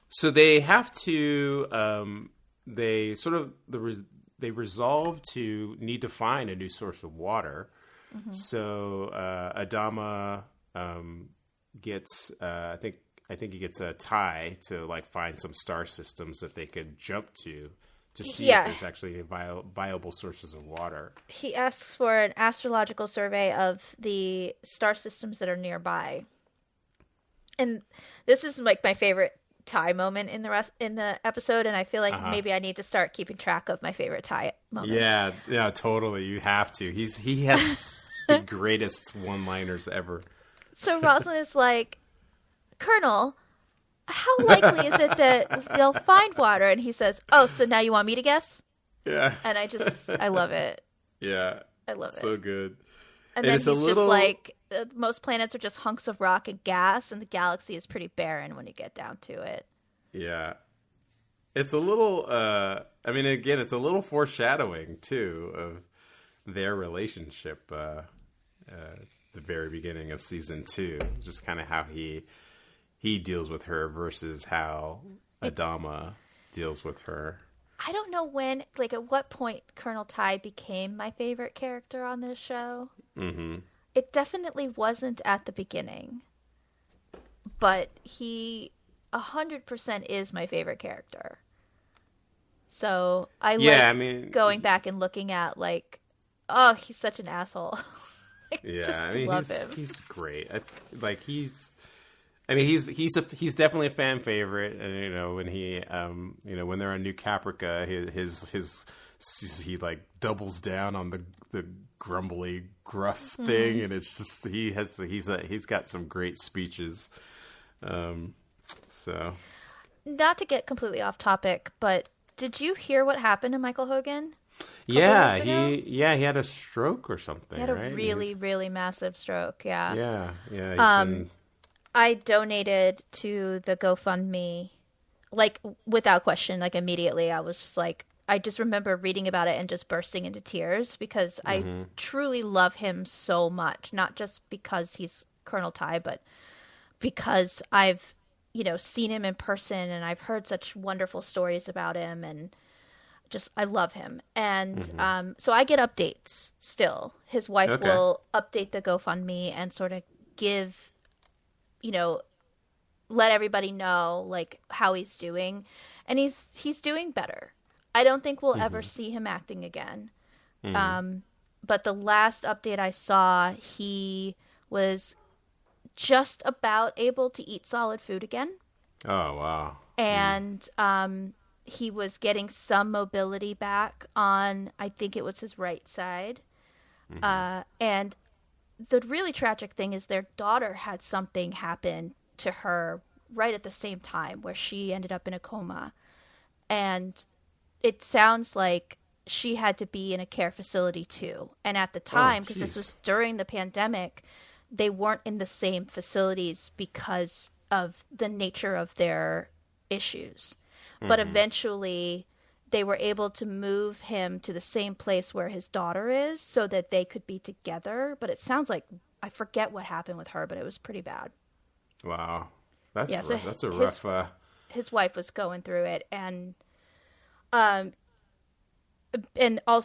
So they have to, they resolve to need to find a new source of water. So Adama gets I think he gets a tie to, like, find some star systems that they could jump to see if there's actually viable sources of water. He asks for an astrological survey of the star systems that are nearby. And this is, like, my favorite tie moment in the episode, and I feel like maybe I need to start keeping track of my favorite tie moments. Yeah, totally. You have to. He has the greatest one-liners ever. So Rosalind is like, Colonel, how likely is it that they'll find water? And he says, oh, so now you want me to guess? Yeah. And I love it. Yeah. I love it. So good. And then it's he's a little... just like, most planets are just hunks of rock and gas, and the galaxy is pretty barren when you get down to it. Yeah. It's a little, I mean, again, it's a little foreshadowing, too, of their relationship the very beginning of season 2. Just kind of how he deals with her versus how Adama deals with her. I don't know when, like, at what point Colonel Ty became my favorite character on this show. Mm-hmm. It definitely wasn't at the beginning. But he 100% is my favorite character. So I going back and looking at, like, oh, he's such an asshole. Love him. He's great. He's definitely a fan favorite, and when he when they're on New Caprica, he like doubles down on the grumbly gruff thing, and it's just he's got some great speeches. So, not to get completely off topic, but did you hear what happened to Michael Hogan? Yeah, he had a stroke or something. He had a right? really, really massive stroke. Yeah. Yeah. I donated to the GoFundMe, like, without question, like, immediately. I was just like, I just remember reading about it and just bursting into tears because I truly love him so much. Not just because he's Colonel Ty, but because I've, seen him in person and I've heard such wonderful stories about him, and just, I love him. And so I get updates still. His wife will update the GoFundMe and sort of give... let everybody know, like, how he's doing. And he's doing better. I don't think we'll ever see him acting again. But the last update I saw, he was just about able to eat solid food again. Oh, wow. And he was getting some mobility back on, I think it was his right side. And the really tragic thing is their daughter had something happen to her right at the same time where she ended up in a coma. And it sounds like she had to be in a care facility too. And at the time, because this was during the pandemic, they weren't in the same facilities because of the nature of their issues. But eventually they were able to move him to the same place where his daughter is so that they could be together. But it sounds like, I forget what happened with her, but it was pretty bad. Wow. That's a rough... His wife was going through it. And also,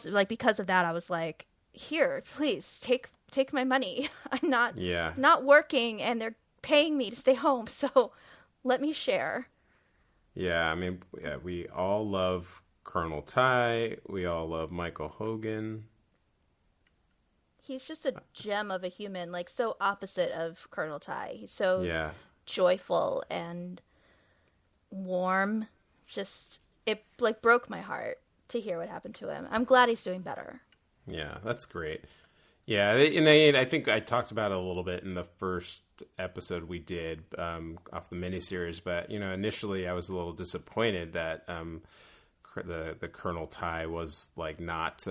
like, because of that, I was like, here, please, take my money. I'm not working, and they're paying me to stay home, so let me share. Yeah, I mean, we all love Colonel Ty. We all love Michael Hogan. He's just a gem of a human, like, so opposite of Colonel Ty. He's so joyful and warm. Just, it, like, broke my heart to hear what happened to him. I'm glad he's doing better. Yeah, that's great. Yeah, and I think I talked about it a little bit in the first episode we did off the miniseries, but initially I was a little disappointed that the Colonel Ty was like not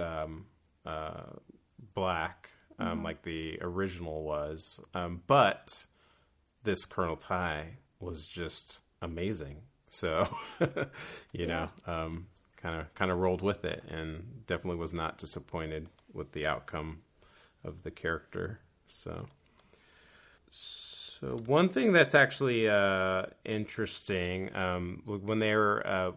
black like the original was, but this Colonel Ty was just amazing. So kind of rolled with it, and definitely was not disappointed with the outcome of the character. So one thing that's actually interesting, when they were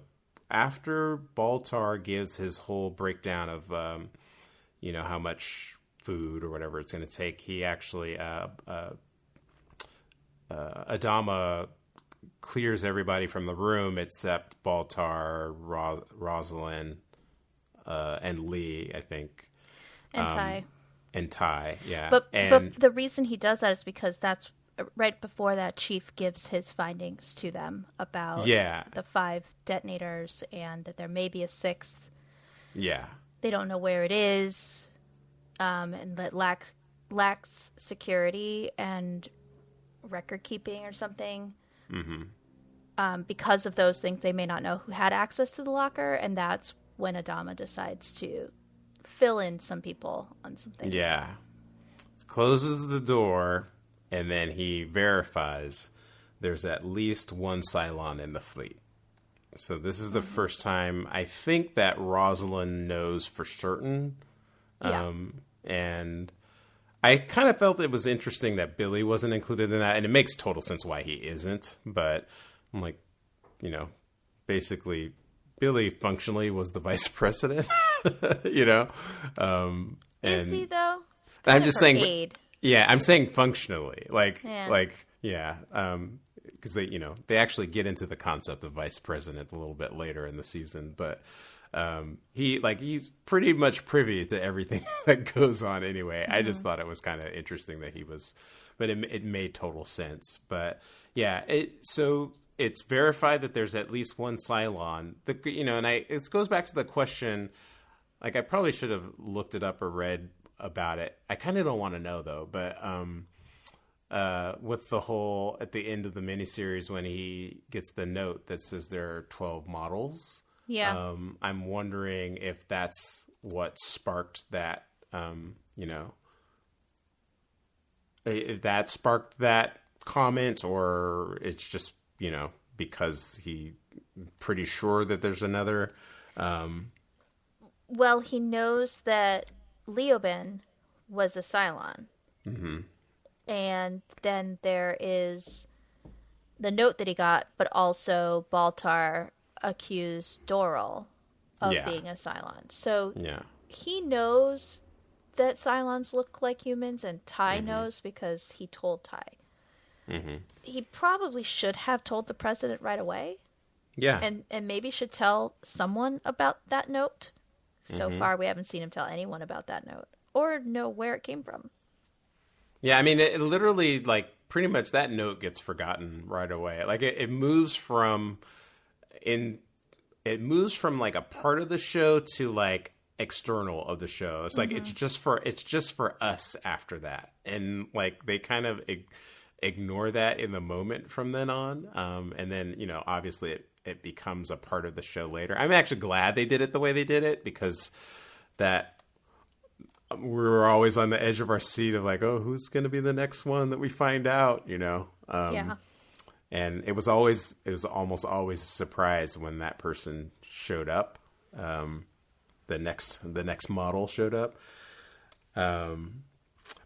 after Baltar gives his whole breakdown of how much food or whatever it's going to take, he actually Adama clears everybody from the room except Baltar, Rosalind, and Lee, I think, and Ty. And Ty, yeah. But the reason he does that is because that's right before that Chief gives his findings to them about the 5 detonators and that there may be a 6th. Yeah. They don't know where it is, and that lacks security and record keeping or something. because of those things, they may not know who had access to the locker, and that's when Adama decides to fill in some people on some things. Yeah. Closes the door, and then he verifies there's at least one Cylon in the fleet. So this is the first time I think that Rosalind knows for certain. Yeah. And I kind of felt it was interesting that Billy wasn't included in that. And it makes total sense why he isn't. But I'm like, basically Billy functionally was the vice president, Is he, though? I'm just saying, aid. yeah, I'm saying functionally, Yeah. because they actually get into the concept of vice president a little bit later in the season, but he's pretty much privy to everything that goes on anyway. Mm-hmm. I just thought it was kind of interesting that he was, but it made total sense. But yeah, so it's verified that there's at least one Cylon. It goes back to the question. Like, I probably should have looked it up or read about it. I kind of don't want to know though, but with the whole at the end of the miniseries when he gets the note that says there are 12 models. Yeah. I'm wondering if that's what sparked that, if that sparked that comment, or it's just, because he pretty sure that there's another. Well, he knows that Leoben was a Cylon. Mm-hmm. And then there is the note that he got, but also Baltar accused Doral of being a Cylon. So he knows that Cylons look like humans, and Ty knows because he told Ty. Mm-hmm. He probably should have told the president right away. Yeah. And maybe should tell someone about that note. So far, we haven't seen him tell anyone about that note or know where it came from. Yeah, I mean, it literally, pretty much that note gets forgotten right away. Like, it moves from a part of the show to, external of the show. It's like, it's just for us after that. And, they kind of ignore that in the moment from then on. And then, obviously it becomes a part of the show later. I'm actually glad they did it the way they did it, because that we were always on the edge of our seat of who's going to be the next one that we find out, Yeah. And it was almost always a surprise when that person showed up. The next model showed up. But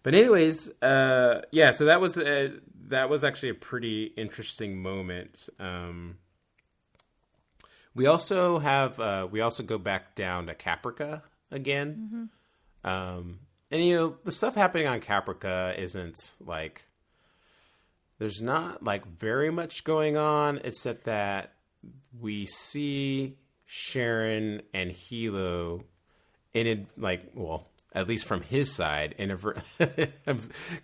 anyways, so that was actually a pretty interesting moment. We also go back down to Caprica again. And the stuff happening on Caprica isn't there's not very much going on, except that we see Sharon and Hilo at least from his side, I kind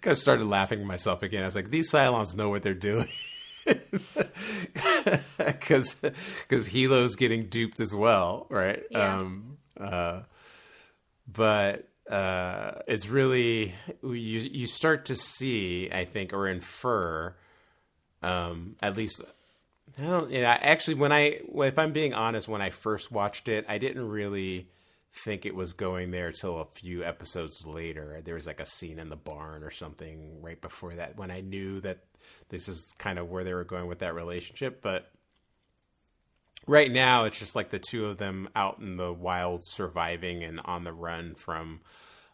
of started laughing at myself again. I was like, these Cylons know what they're doing. Because Hilo's getting duped as well, right? Yeah. But it's really, you start to see, I think, or infer, at least, if I'm being honest, when I first watched it, I didn't really think it was going there till a few episodes later. There was a scene in the barn or something right before that when I knew that this is kind of where they were going with that relationship. But right now it's just the two of them out in the wild surviving and on the run from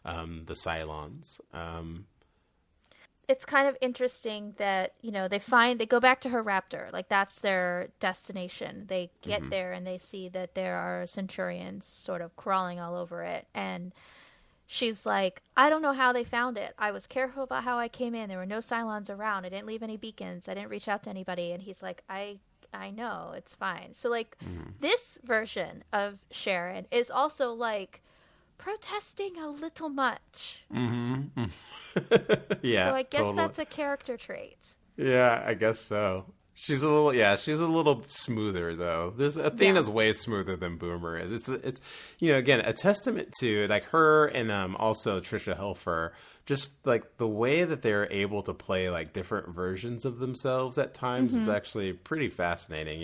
the Cylons. It's kind of interesting that, they go back to her raptor. That's their destination. They get there and they see that there are Centurions sort of crawling all over it. And she's like, I don't know how they found it. I was careful about how I came in. There were no Cylons around. I didn't leave any beacons. I didn't reach out to anybody. And he's like, I know. It's fine. So, this version of Sharon is also, protesting a little much. Yeah. So I guess that's a character trait. Yeah, I guess so. She's a little smoother though. This Athena's way smoother than Boomer is. It's again a testament to like her and also Trisha Helfer, just like the way that they're able to play like different versions of themselves at times is actually pretty fascinating.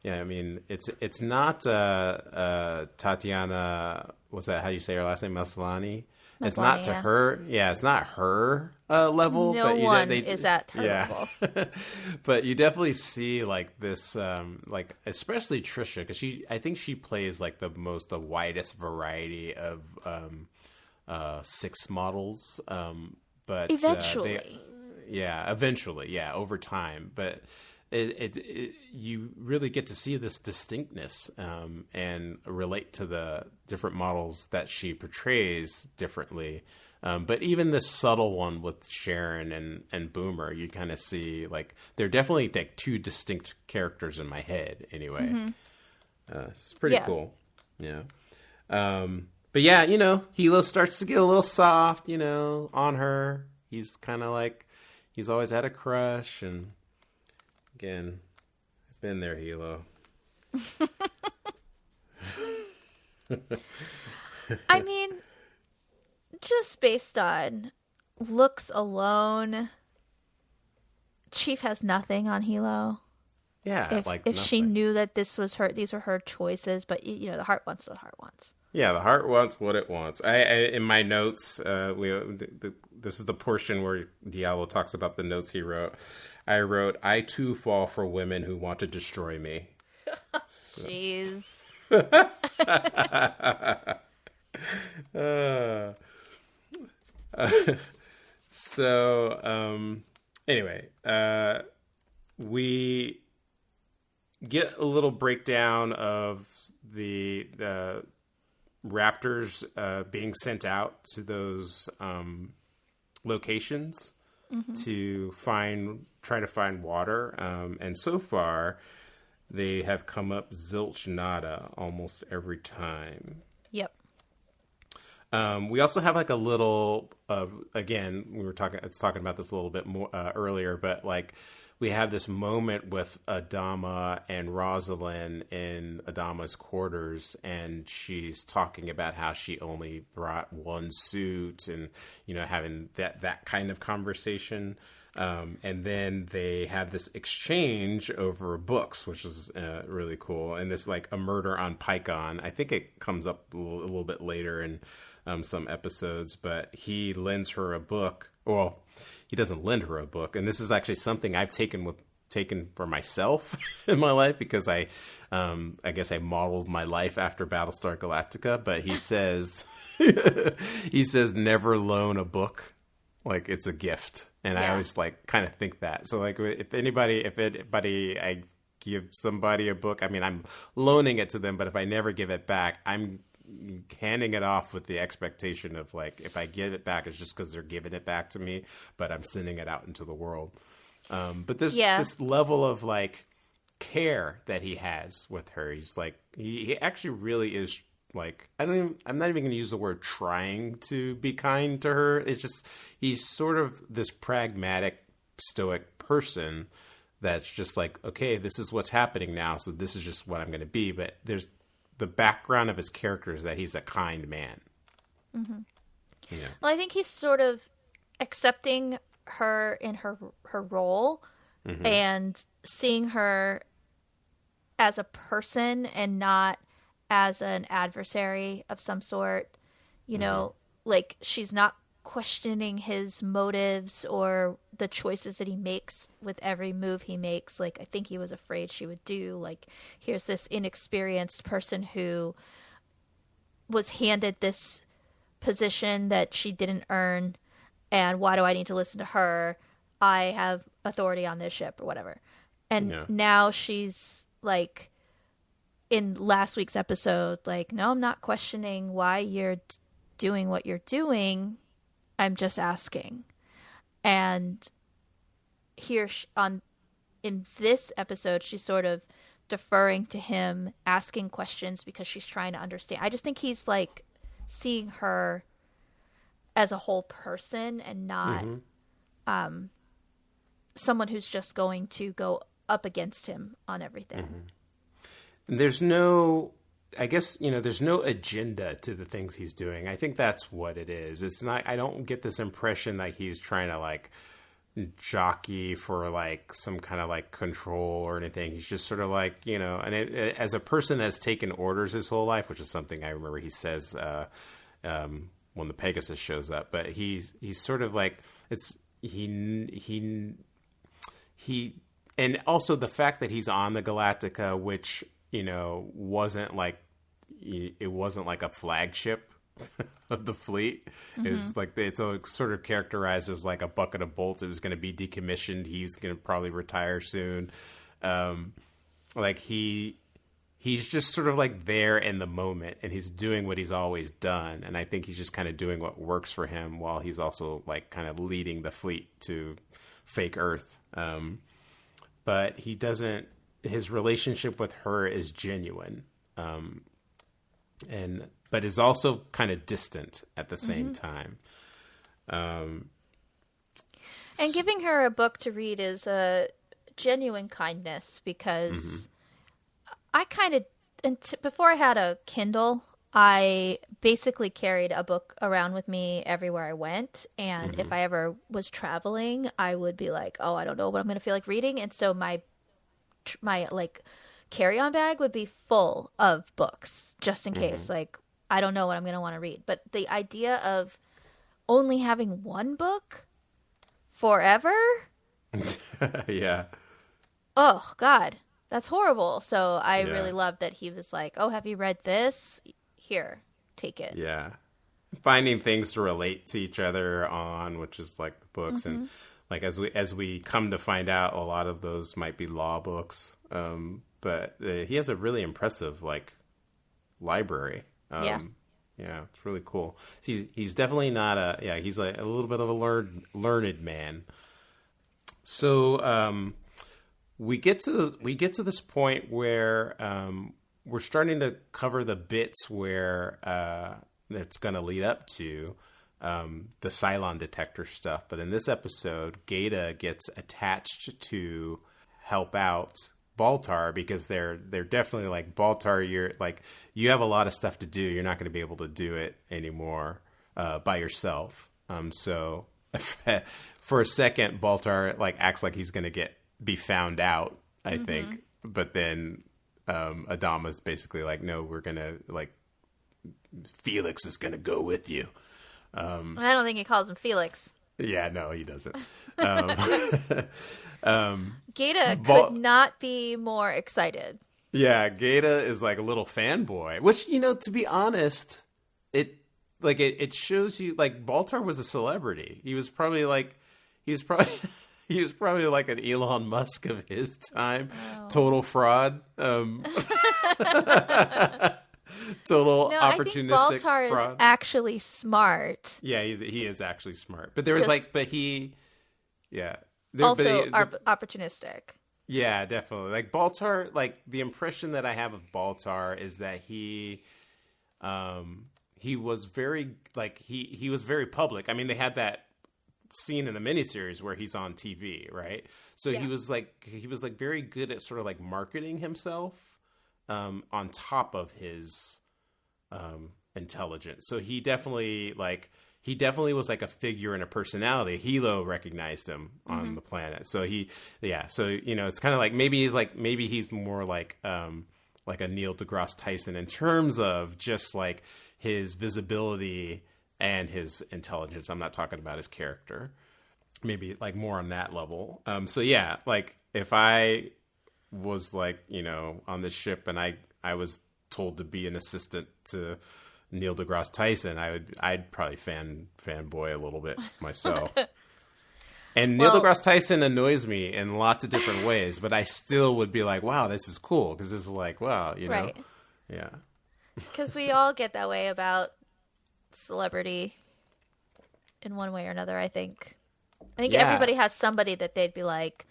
And it's not Tatiana. What's that? How do you say her last name? Maslany. It's not to her. Yeah, it's not her level. No one is at her level. But you definitely see like this, like especially Trisha, because I think she plays like the widest variety of 6 models. But eventually, over time. But you really get to see this distinctness and relate to the different models that she portrays differently. But even this subtle one with Sharon and Boomer, you kind of see like they're definitely like 2 distinct characters in my head anyway. It's pretty cool. Yeah. But yeah, Hilo starts to get a little soft, on her. He's kind of like, he's always had a crush. And again, I've been there, Hilo. I mean, just based on looks alone, Chief has nothing on Hilo. Yeah, if she knew that these were her choices, but the heart wants what the heart wants. Yeah, the heart wants what it wants. I in my notes, this is the portion where Diallo talks about the notes he wrote. I wrote, "I too fall for women who want to destroy me." Jeez. Anyway, we get a little breakdown of the raptors being sent out to those locations to try to find water. And so far, they have come up zilch nada almost every time. Yep. We also have like a little, again, talking about this a little bit more earlier, but like we have this moment with Adama and Rosalind in Adama's quarters, and she's talking about how she only brought one suit and, having that kind of conversation. And then they have this exchange over books, which is really cool. And this like a murder on Pycon. I think it comes up a little bit later in some episodes, but he lends her a book. Well, he doesn't lend her a book. And this is actually something I've taken for myself in my life, because I guess I modeled my life after Battlestar Galactica. But he says, never loan a book like it's a gift. And I always like kind of think that. So like if anybody, I give somebody a book, I mean, I'm loaning it to them, but if I never give it back, I'm handing it off with the expectation of like, if I give it back, it's just because they're giving it back to me, but I'm sending it out into the world. But there's this level of like care that he has with her. He's like, he actually really is like, I'm not even going to use the word trying to be kind to her. It's just, he's sort of this pragmatic, stoic person that's just like, okay, this is what's happening now, so this is just what I'm going to be. But there's the background of his character is that he's a kind man. Mm-hmm. Yeah. Well, I think he's sort of accepting her in her role and seeing her as a person and not as an adversary of some sort. Like she's not questioning his motives or the choices that he makes with every move he makes. Like I think he was afraid she would do. Like here's this inexperienced person who was handed this position that she didn't earn, and why do I need to listen to her? I have authority on this ship or whatever. And now she's like, in last week's episode, like, no, I'm not questioning why you're doing what you're doing. I'm just asking. And here in this episode, she's sort of deferring to him, asking questions because she's trying to understand. I just think he's like seeing her as a whole person and not someone who's just going to go up against him on everything. And there's no, I guess, there's no agenda to the things he's doing. I think that's what it is. It's not, I don't get this impression that he's trying to like jockey for like some kind of like control or anything. He's just sort of like, and as a person that's taken orders his whole life, which is something I remember he says when the Pegasus shows up, but he's sort of like, it's, he, and also the fact that he's on the Galactica, which, wasn't like a flagship of the fleet. It's like, it's sort of characterized as like a bucket of bolts. It was going to be decommissioned. He's going to probably retire soon. Like he's just sort of like there in the moment, and he's doing what he's always done. And I think he's just kind of doing what works for him while he's also like kind of leading the fleet to fake Earth. But he doesn't, his relationship with her is genuine. But is also kind of distant at the same time. And giving her a book to read is a genuine kindness, because I kind of, before I had a Kindle, I basically carried a book around with me everywhere I went. And if I ever was traveling, I would be like, oh, I don't know what I'm going to feel like reading. And so my like carry-on bag would be full of books just in case. Like, I don't know what I'm going to want to read. But the idea of only having one book forever? Yeah. Oh, God. That's horrible. So I really love that he was like, oh, have you read this? Here, take it. Yeah. Finding things to relate to each other on, which is like the books. And like, as we come to find out, a lot of those might be law books. But he has a really impressive like library. Yeah, it's really cool. So he's definitely not he's like a little bit of a learned man. So we get to this point where we're starting to cover the bits where that's going to lead up to the Cylon detector stuff. But in this episode, Gaeta gets attached to help out Baltar, because they're definitely like, Baltar, you have a lot of stuff to do. You're not going to be able to do it anymore by yourself. So for a second, Baltar like acts like he's going to be found out, I think. But then Adama's basically like, no, we're going to like, Felix is going to go with you. I don't think he calls him Felix. Yeah, no, he doesn't. Gaeta could not be more excited. Yeah, Gaeta is like a little fanboy, which, to be honest, it shows you like Baltar was a celebrity. He was probably like an Elon Musk of his time. Oh. Total fraud. Total opportunistic I think Baltar fraud. Is actually smart. Yeah, he is actually smart. But there was opportunistic. Yeah, definitely. Like Baltar, like the impression that I have of Baltar is that he was very he was very public. I mean, they had that scene in the miniseries where he's on TV, right? So he was very good at sort of like marketing himself. On top of his intelligence. So he definitely was like a figure and a personality. Hilo recognized him on the planet. So it's kind of like maybe he's more like a Neil deGrasse Tyson in terms of just like his visibility and his intelligence. I'm not talking about his character. Maybe like more on that level. Like if I was like, on this ship and I was told to be an assistant to Neil deGrasse Tyson, I'd probably fanboy a little bit myself. And Neil deGrasse Tyson annoys me in lots of different ways, but I still would be like, wow, this is cool, because this is like, wow, right. Yeah. Because we all get that way about celebrity in one way or another, I think. Everybody has somebody that they'd be like,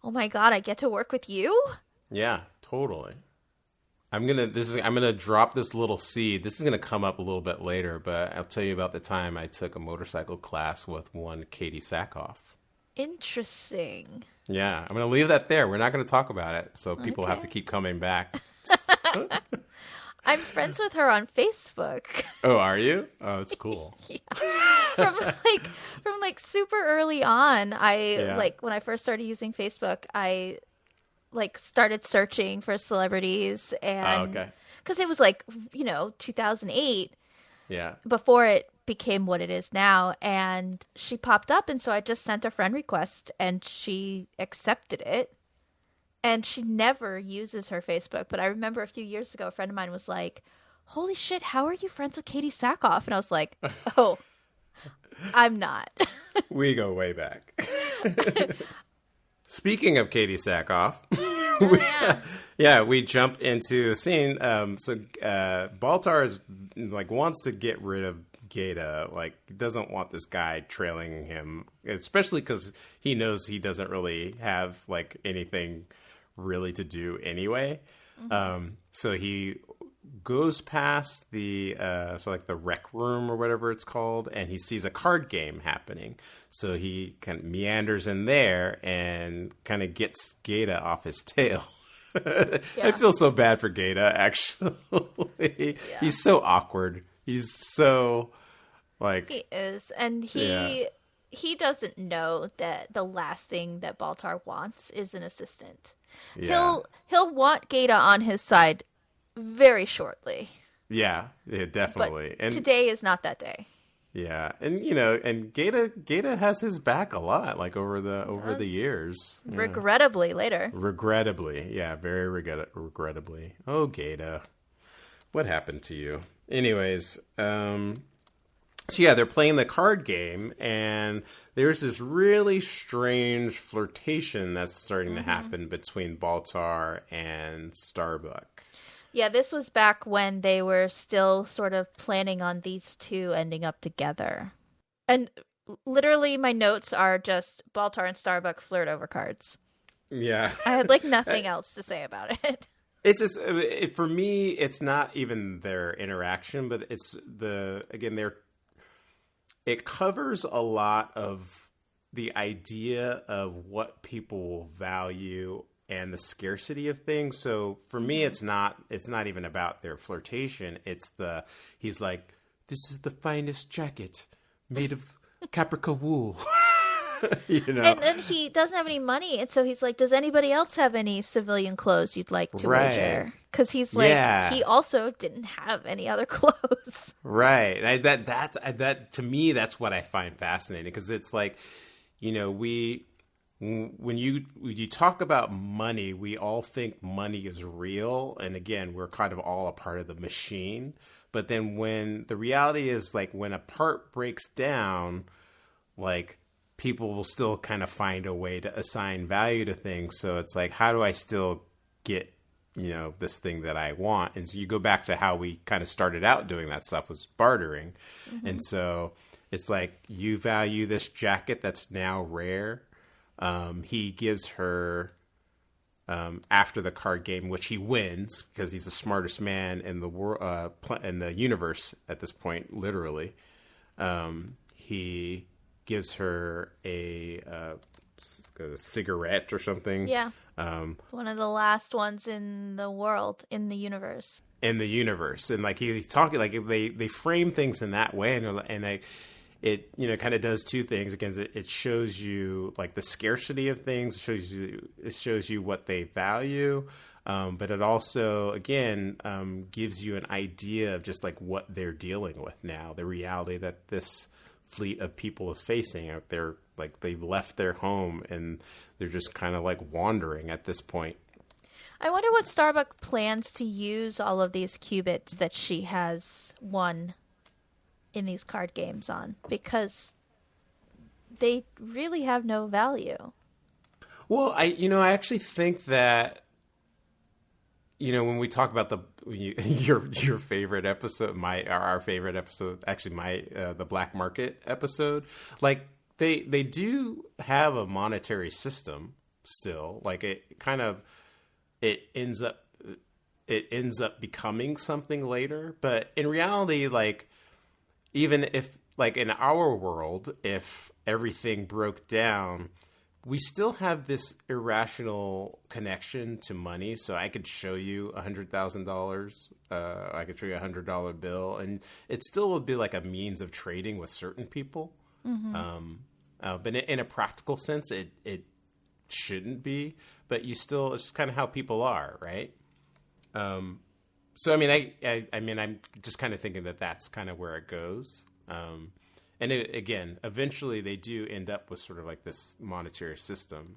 oh my God, I get to work with you? Yeah, totally. I'm gonna drop this little seed. This is gonna come up a little bit later, but I'll tell you about the time I took a motorcycle class with one Katie Sackhoff. Interesting. Yeah, I'm going to leave that there. We're not going to talk about it, so people have to keep coming back. I'm friends with her on Facebook. Oh, are you? Oh, it's cool. Yeah. From super early on, when I first started using Facebook, I started searching for celebrities, and because it was 2008. Yeah. Before it became what it is now, and she popped up, and so I just sent a friend request, and she accepted it. And she never uses her Facebook, but I remember a few years ago, a friend of mine was like, "Holy shit, how are you friends with Katie Sackhoff?" And I was like, "Oh, I'm not." We go way back. Speaking of Katie Sackhoff, we jump into a scene. Baltar is wants to get rid of Gaeta. Doesn't want this guy trailing him, especially because he knows he doesn't really have anything really to do anyway. Mm-hmm. So he goes past the the rec room or whatever it's called, and he sees a card game happening. So he kind of meanders in there and kind of gets Gaeta off his tail. I feel so bad for Gaeta, actually. He's so awkward. He's so he is, and he doesn't know that the last thing that Baltar wants is an assistant. Yeah. He'll want Gaeta on his side very shortly. Yeah, definitely. But today is not that day. Yeah, and and Gaeta has his back a lot, over the years. Regrettably later. Regrettably, yeah, very regrettably. Oh, Gaeta, what happened to you? Anyways, they're playing the card game, and there's this really strange flirtation that's starting to happen between Baltar and Starbuck. Yeah, this was back when they were still sort of planning on these two ending up together. And literally my notes are just Baltar and Starbuck flirt over cards. Yeah. I had nothing else to say about it. It's just, for me, it's not even their interaction, but it's it covers a lot of the idea of what people value and the scarcity of things. So for me, it's not even about their flirtation. He's like, "This is the finest jacket made of Caprica wool." And he doesn't have any money, and so he's like, "Does anybody else have any civilian clothes you'd like to wear?" Because he's he also didn't have any other clothes. Right. That to me, that's what I find fascinating, because it's when you talk about money, we all think money is real, and again, we're kind of all a part of the machine. But then when the reality is, when a part breaks down, people will still kind of find a way to assign value to things. So it's how do I still get this thing that I want? And so you go back to how we kind of started out doing that stuff, was bartering. Mm-hmm. And so it's you value this jacket that's now rare. He gives her, after the card game, which he wins because he's the smartest man in the world, in the universe at this point, literally. He gives her a cigarette or something. Yeah. One of the last ones in the world, in the universe. And he's talking, they frame things in that way, and it kind of does two things. Again, it shows you the scarcity of things. It shows you what they value, but it also again gives you an idea of just what they're dealing with now, the reality that this fleet of people is facing out there. They've left their home and they're just kind of wandering at this point. I wonder what Starbuck plans to use all of these qubits that she has won in these card games on, because they really have no value. Well, I actually think that, when we talk about your favorite episode, our favorite episode, actually the black market episode, they do have a monetary system still. It ends up becoming something later, but in reality, even if like in our world, if everything broke down, we still have this irrational connection to money. So I could show you $100,000. I could show you $100 bill, and it still would be like a means of trading with certain people. But in a practical sense, it shouldn't be. But you still, it's just kind of how people are, right? So I mean, I'm just kind of thinking that that's kind of where it goes. And again, eventually they do end up with sort of like this monetary system.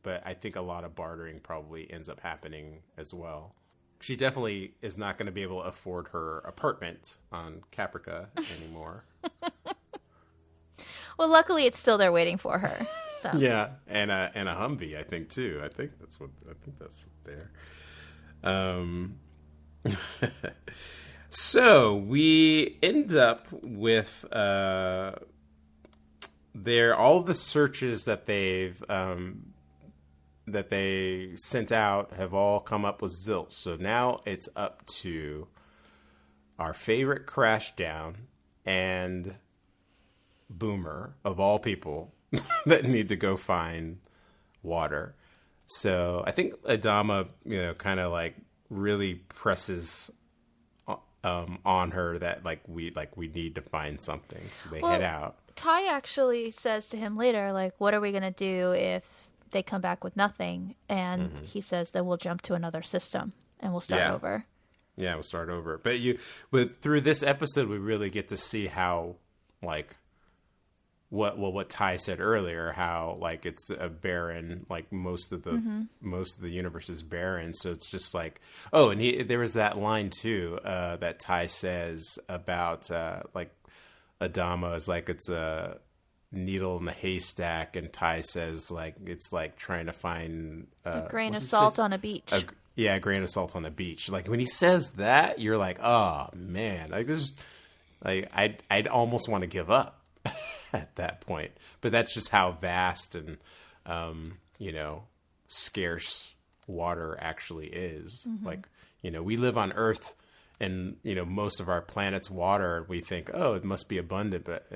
But I think a lot of bartering probably ends up happening as well. She definitely is not going to be able to afford her apartment on Caprica anymore. Well, luckily it's still there waiting for her. So. Yeah, and a Humvee, I think too. I think that's there. So we end up with all the searches that they sent out have all come up with zilch. So now it's up to our favorite Crashdown and Boomer, of all people, that need to go find water. So I think Adama, kind of like really presses on her that we need to find something. So they head out. Ty actually says to him later, like, what are we going to do if they come back with nothing? And he says that we'll jump to another system and we'll start over. Yeah, we'll start over. But through this episode, we really get to see how, like, what Ty said earlier, how like it's a barren, like most of the universe is barren. So it's just like, oh, and there was that line too that Ty says about like Adama is like it's a needle in a haystack, and Ty says like it's like trying to find a grain of salt on a beach. A grain of salt on a beach. Like when he says that, you're like, oh man, like this, like I'd almost want to give up at that point. But that's just how vast and scarce water actually is. Like, we live on Earth, and most of our planet's water, we think, oh, it must be abundant, but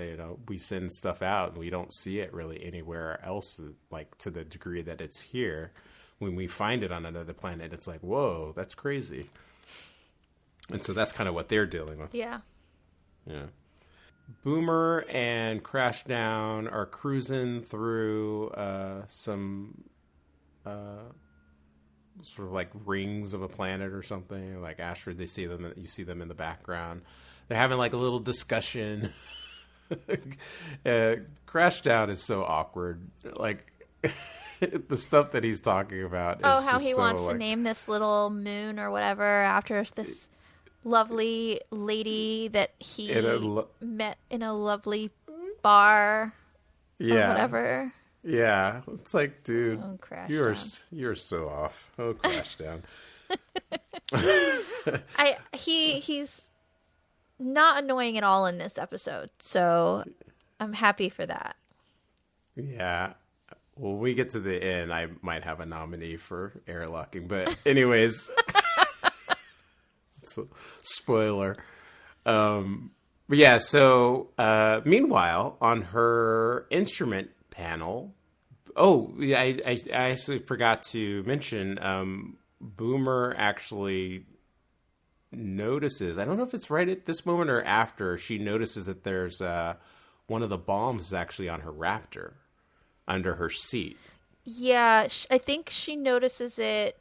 we send stuff out and we don't see it really anywhere else, like to the degree that it's here. When we find it on another planet, it's like, whoa, that's crazy. And so that's kind of what they're dealing with. Yeah. Boomer and Crashdown are cruising through some sort of like rings of a planet or something, like asteroid. You see them in the background. They're having like a little discussion. Crashdown is so awkward. Like the stuff that he's talking about. Oh, how he wants to name this little moon or whatever after this lovely lady that he met in a lovely bar or whatever. Yeah, it's like, dude, you're so off. Oh, Crashdown. He's not annoying at all in this episode, so I'm happy for that. Yeah. Well, when we get to the end, I might have a nominee for airlocking, but anyways. It's a spoiler. But yeah, so meanwhile, on her instrument panel, I actually forgot to mention, Boomer actually notices, I don't know if it's right at this moment or after, she notices that there's one of the bombs is actually on her Raptor under her seat. Yeah, I think she notices it,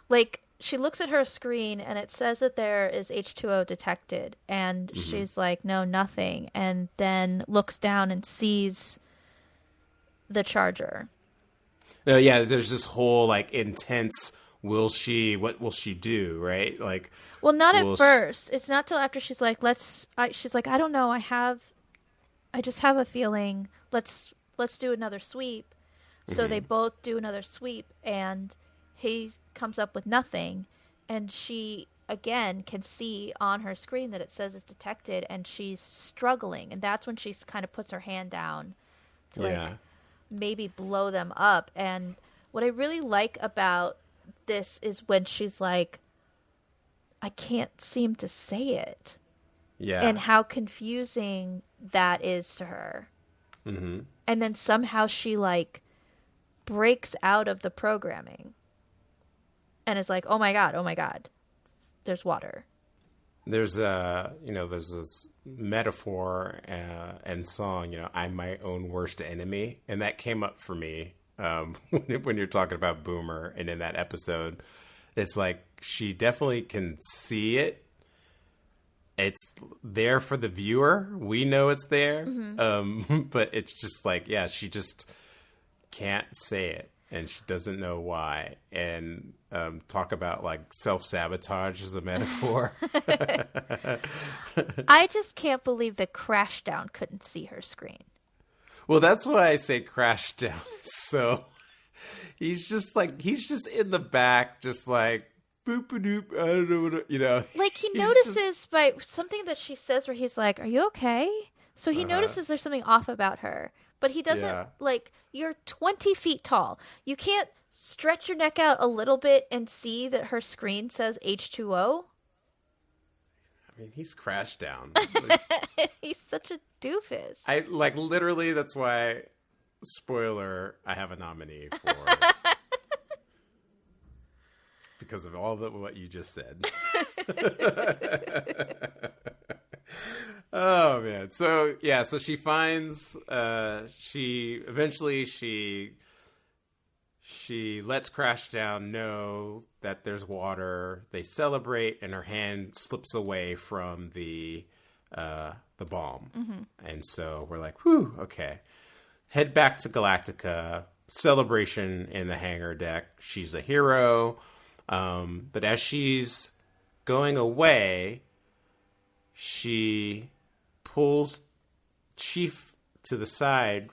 like, she looks at her screen and it says that there is H2O detected, and she's like, no, nothing, and then looks down and sees the charger. Yeah, there's this whole like intense, what will she do, right? Like, well, not at first. It's not till after she's like, she's like, I don't know, I just have a feeling, let's do another sweep. So they both do another sweep, and he comes up with nothing, and she again can see on her screen that it says it's detected, and she's struggling, and that's when she kind of puts her hand down to like maybe blow them up. And what I really like about this is when she's like, I can't seem to say it. Yeah. And how confusing that is to her. Mm-hmm. And then somehow she, like, breaks out of the programming. And is like, oh my God, there's water. There's there's this metaphor and song, I'm my own worst enemy. And that came up for me when you're talking about Boomer. And in that episode, it's like she definitely can see it. It's there for the viewer. We know it's there. Mm-hmm. But it's just like, yeah, she just can't say it. And she doesn't know why. And talk about like self-sabotage as a metaphor. I just can't believe that Crashdown couldn't see her screen. Well, that's why I say Crashdown. So he's just in the back, just like, boop-a-doop, I don't know what, Like, he notices by something that she says where he's like, are you okay? So he notices there's something off about her. But he doesn't, like, you're 20 feet tall. You can't stretch your neck out a little bit and see that her screen says H2O. I mean, he's Crashdown. He's such a doofus. Literally, that's why, spoiler, I have a nominee for because of all what you just said. Oh man. So she finds she lets Crashdown know that there's water. They celebrate and her hand slips away from the bomb. Mm-hmm. And so we're like, whew, okay. Head back to Galactica. Celebration in the hangar deck. She's a hero. But as she's going away, she pulls Chief to the side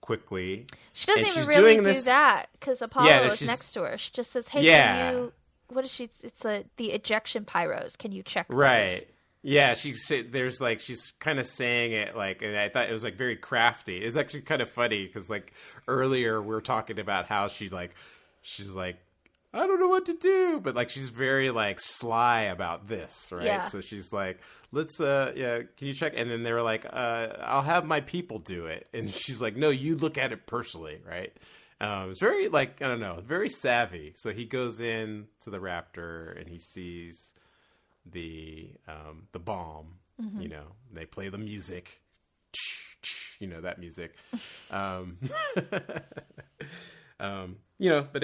quickly. She doesn't even really do that because Apollo is next to her. She just says, hey, can you... What is she... It's the ejection pyros. Can you check those? Right. Yeah, she's kind of saying it like, and I thought it was like very crafty. It's actually kind of funny because like earlier we were talking about how she's like, I don't know what to do, but like she's very like sly about this, right? Yeah. So she's like, let's can you check? And then they were like, I'll have my people do it. And she's like, no, you look at it personally, right? It's very like, I don't know, very savvy. So he goes in to the Raptor and he sees the bomb. Mm-hmm. They play the music, that music. But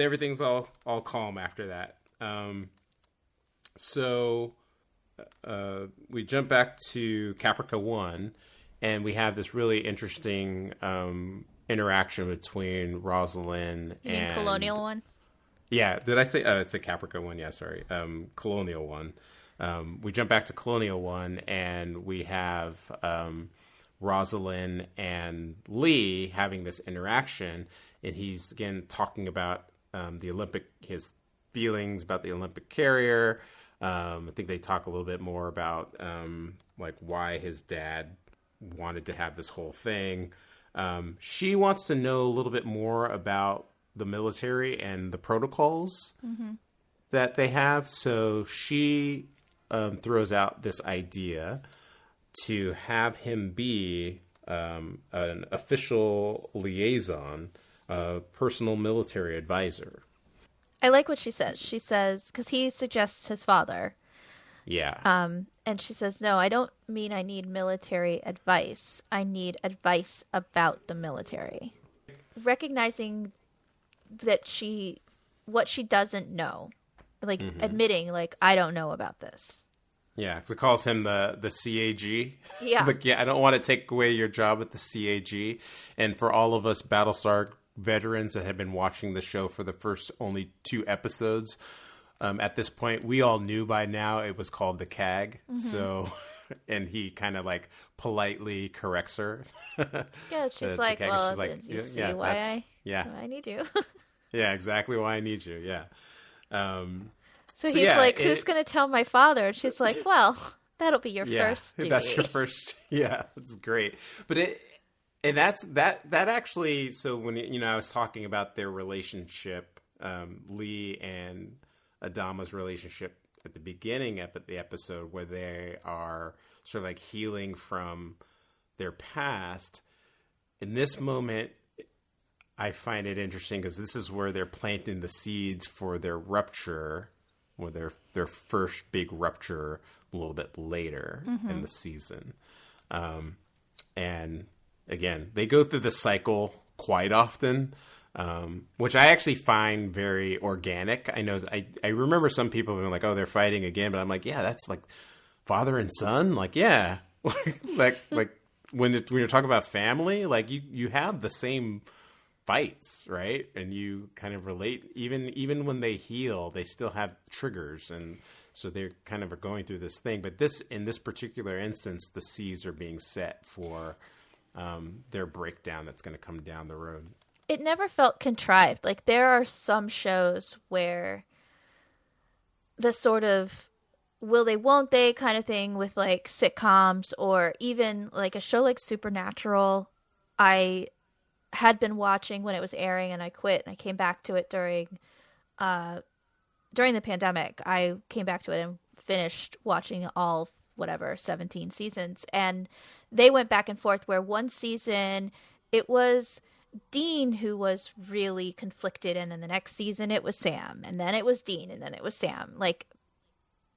everything's all calm after that. So we jump back to Caprica 1, and we have this really interesting interaction between Rosalind and... You mean Colonial 1? Yeah, did I say... it's a Caprica 1, yeah, sorry. Colonial 1. We jump back to Colonial 1, and we have Rosalind and Lee having this interaction, and he's again talking about his feelings about the Olympic carrier. I think they talk a little bit more about like why his dad wanted to have this whole thing. She wants to know a little bit more about the military and the protocols that they have. So she throws out this idea to have him be an official liaison, a personal military advisor. I like what she says. She says, because he suggests his father. Yeah. And she says, no, I don't mean I need military advice. I need advice about the military. Recognizing that what she doesn't know. Like, admitting, like, I don't know about this. Yeah, because it calls him the CAG. Yeah. Like, I don't want to take away your job at the CAG. And for all of us Battlestar veterans that have been watching the show for the first only 2 episodes, at this point, we all knew by now it was called the CAG. So, and he kind of like politely corrects her. Yeah, she's like, well, she's like, you see why I need you. Yeah, exactly why I need you. Yeah. So he's like, who's going to tell my father? And she's like, well, that'll be your first duty. That's your first. Yeah, it's great. But that actually, so when, I was talking about their relationship, Lee and Adama's relationship at the beginning of the episode where they are sort of like healing from their past. In this moment, I find it interesting because this is where they're planting the seeds for their rupture, or their first big rupture a little bit later in the season. And again, they go through the cycle quite often, which I actually find very organic. I know I remember some people being like, "Oh, they're fighting again," but I'm like, "Yeah, that's like father and son." Like, yeah, like when you're talking about family, like you have the same fights, right? And you kind of relate. Even when they heal, they still have triggers, and so they're kind of going through this thing. But in this particular instance, the seeds are being set for their breakdown that's going to come down the road. It never felt contrived. Like, there are some shows where the sort of will they, won't they kind of thing with, like, sitcoms, or even, like, a show like Supernatural, I had been watching when it was airing, and I quit, and I came back to it during the pandemic. I came back to it and finished watching all, 17 seasons, and they went back and forth where one season it was Dean who was really conflicted, and then the next season it was Sam, and then it was Dean, and then it was Sam. Like,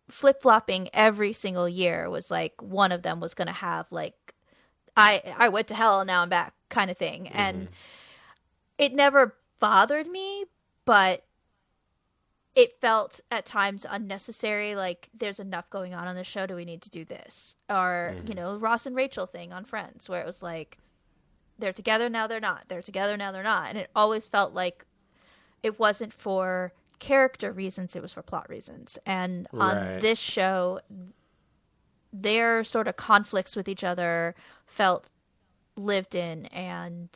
flip-flopping every single year was like one of them was going to have like I went to hell and now I'm back kind of thing. And it never bothered me, but it felt at times unnecessary. Like, there's enough going on the show. Do we need to do this? Or, Ross and Rachel thing on Friends, where it was like, they're together, now they're not. They're together, now they're not. And it always felt like it wasn't for character reasons, it was for plot reasons. And on this show, their sort of conflicts with each other felt lived in and,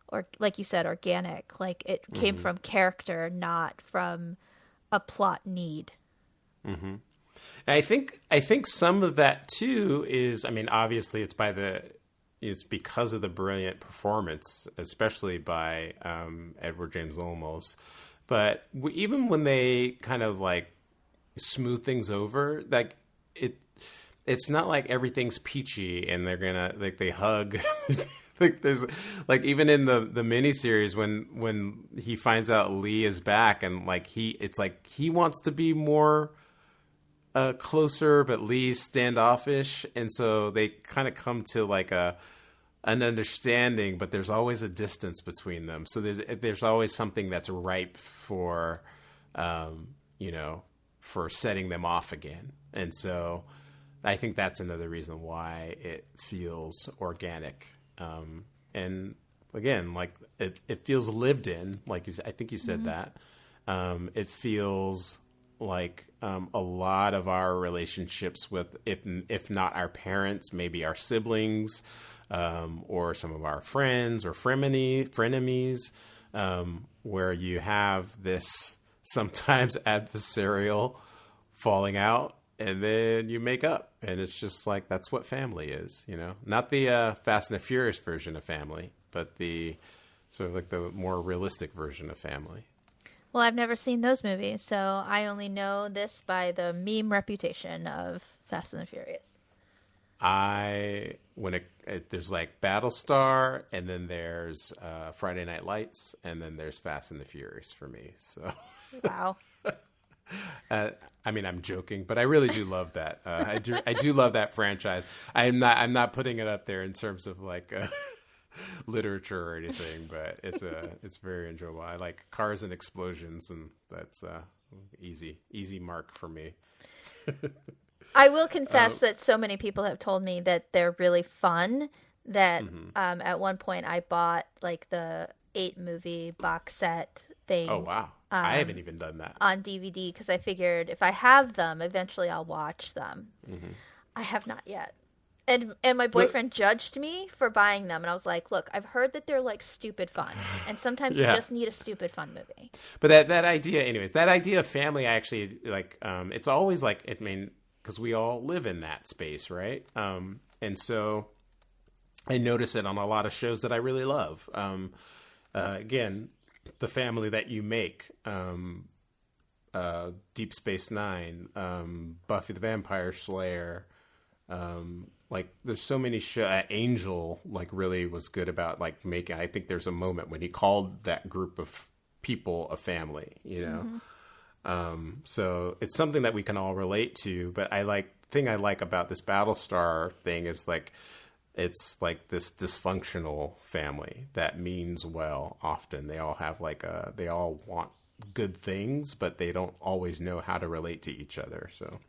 or like you said, organic. Like, it came from character, not from a plot need. I think some of that too is, I mean, obviously it's because of the brilliant performance, especially by Edward James Olmos. But even when they kind of like smooth things over, like it's not like everything's peachy and they're gonna like they hug. Like, there's like, even in the miniseries when he finds out Lee is back, and like it's like he wants to be more closer, but Lee's standoffish, and so they kind of come to like an understanding, but there's always a distance between them. So there's always something that's ripe for for setting them off again. And so I think that's another reason why it feels organic. And again, like it feels lived in, like I think you said that. It feels like a lot of our relationships with, if not our parents, maybe our siblings, or some of our friends or frenemies, where you have this sometimes adversarial falling out, and then you make up, and it's just like, that's what family is, not the Fast and the Furious version of family, but the sort of like the more realistic version of family. Well, I've never seen those movies, so I only know this by the meme reputation of Fast and the Furious. There's like Battlestar, and then there's Friday Night Lights, and then there's Fast and the Furious for me. So, wow. I mean, I'm joking, but I really do love that. I do love that franchise. I'm not putting it up there in terms of like literature or anything, but it's very enjoyable. I like cars and explosions, and that's easy mark for me. I will confess that so many people have told me that they're really fun that at one point I bought like the 8-movie box set thing. Oh, wow. I haven't even done that. On DVD, because I figured if I have them, eventually I'll watch them. I have not yet. And my boyfriend judged me for buying them, and I was like, look, I've heard that they're like stupid fun, and sometimes you just need a stupid fun movie. But that idea, anyways, that idea of family, I actually like, it's always like, I mean, because we all live in that space, right? And so I notice it on a lot of shows that I really love. Again, the family that you make, Deep Space Nine, Buffy the Vampire Slayer, like there's so many Angel like really was good about like making. I think there's a moment when he called that group of people a family, you know. So it's something that we can all relate to. But I like about this Battlestar thing is like it's like this dysfunctional family that means well. Often they all have like they all want good things, but they don't always know how to relate to each other. So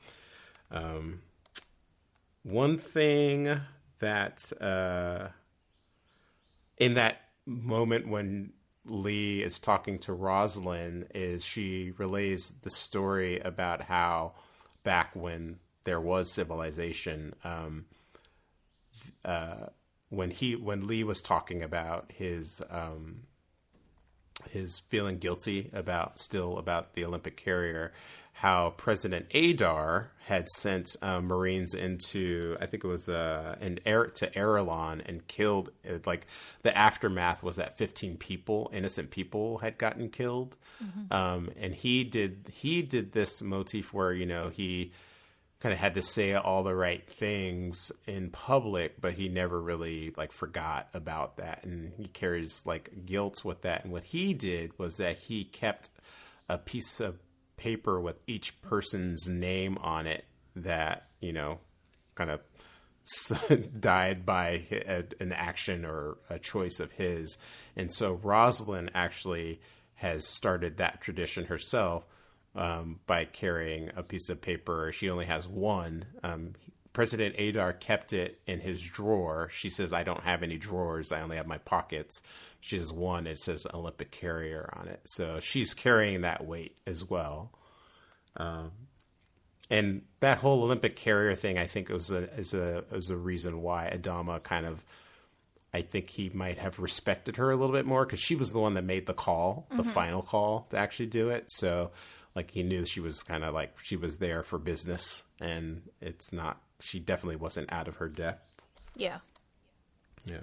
one thing that in that moment when Lee is talking to Rosalind is she relays the story about how back when there was civilization, when Lee was talking about his feeling guilty about the Olympic carrier, how President Adar had sent Marines into, I think it was to Erelon and killed, like the aftermath was that 15 innocent people had gotten killed. And he did this motif where, you know, he kind of had to say all the right things in public, but he never really like forgot about that. And he carries like guilt with that. And what he did was that he kept a piece of paper with each person's name on it that, you know, kind of died by an action or a choice of his. And so Rosalind actually has started that tradition herself by carrying a piece of paper. She only has one. President Adar kept it in his drawer. She says, I don't have any drawers. I only have my pockets. She has one. It says Olympic carrier on it. So she's carrying that weight as well. And that whole Olympic carrier thing, I think is a reason why Adama kind of, I think he might have respected her a little bit more because she was the one that made the call, the final call to actually do it. So like he knew she was kind of like, she was there for business and she definitely wasn't out of her depth. Yeah. Yeah.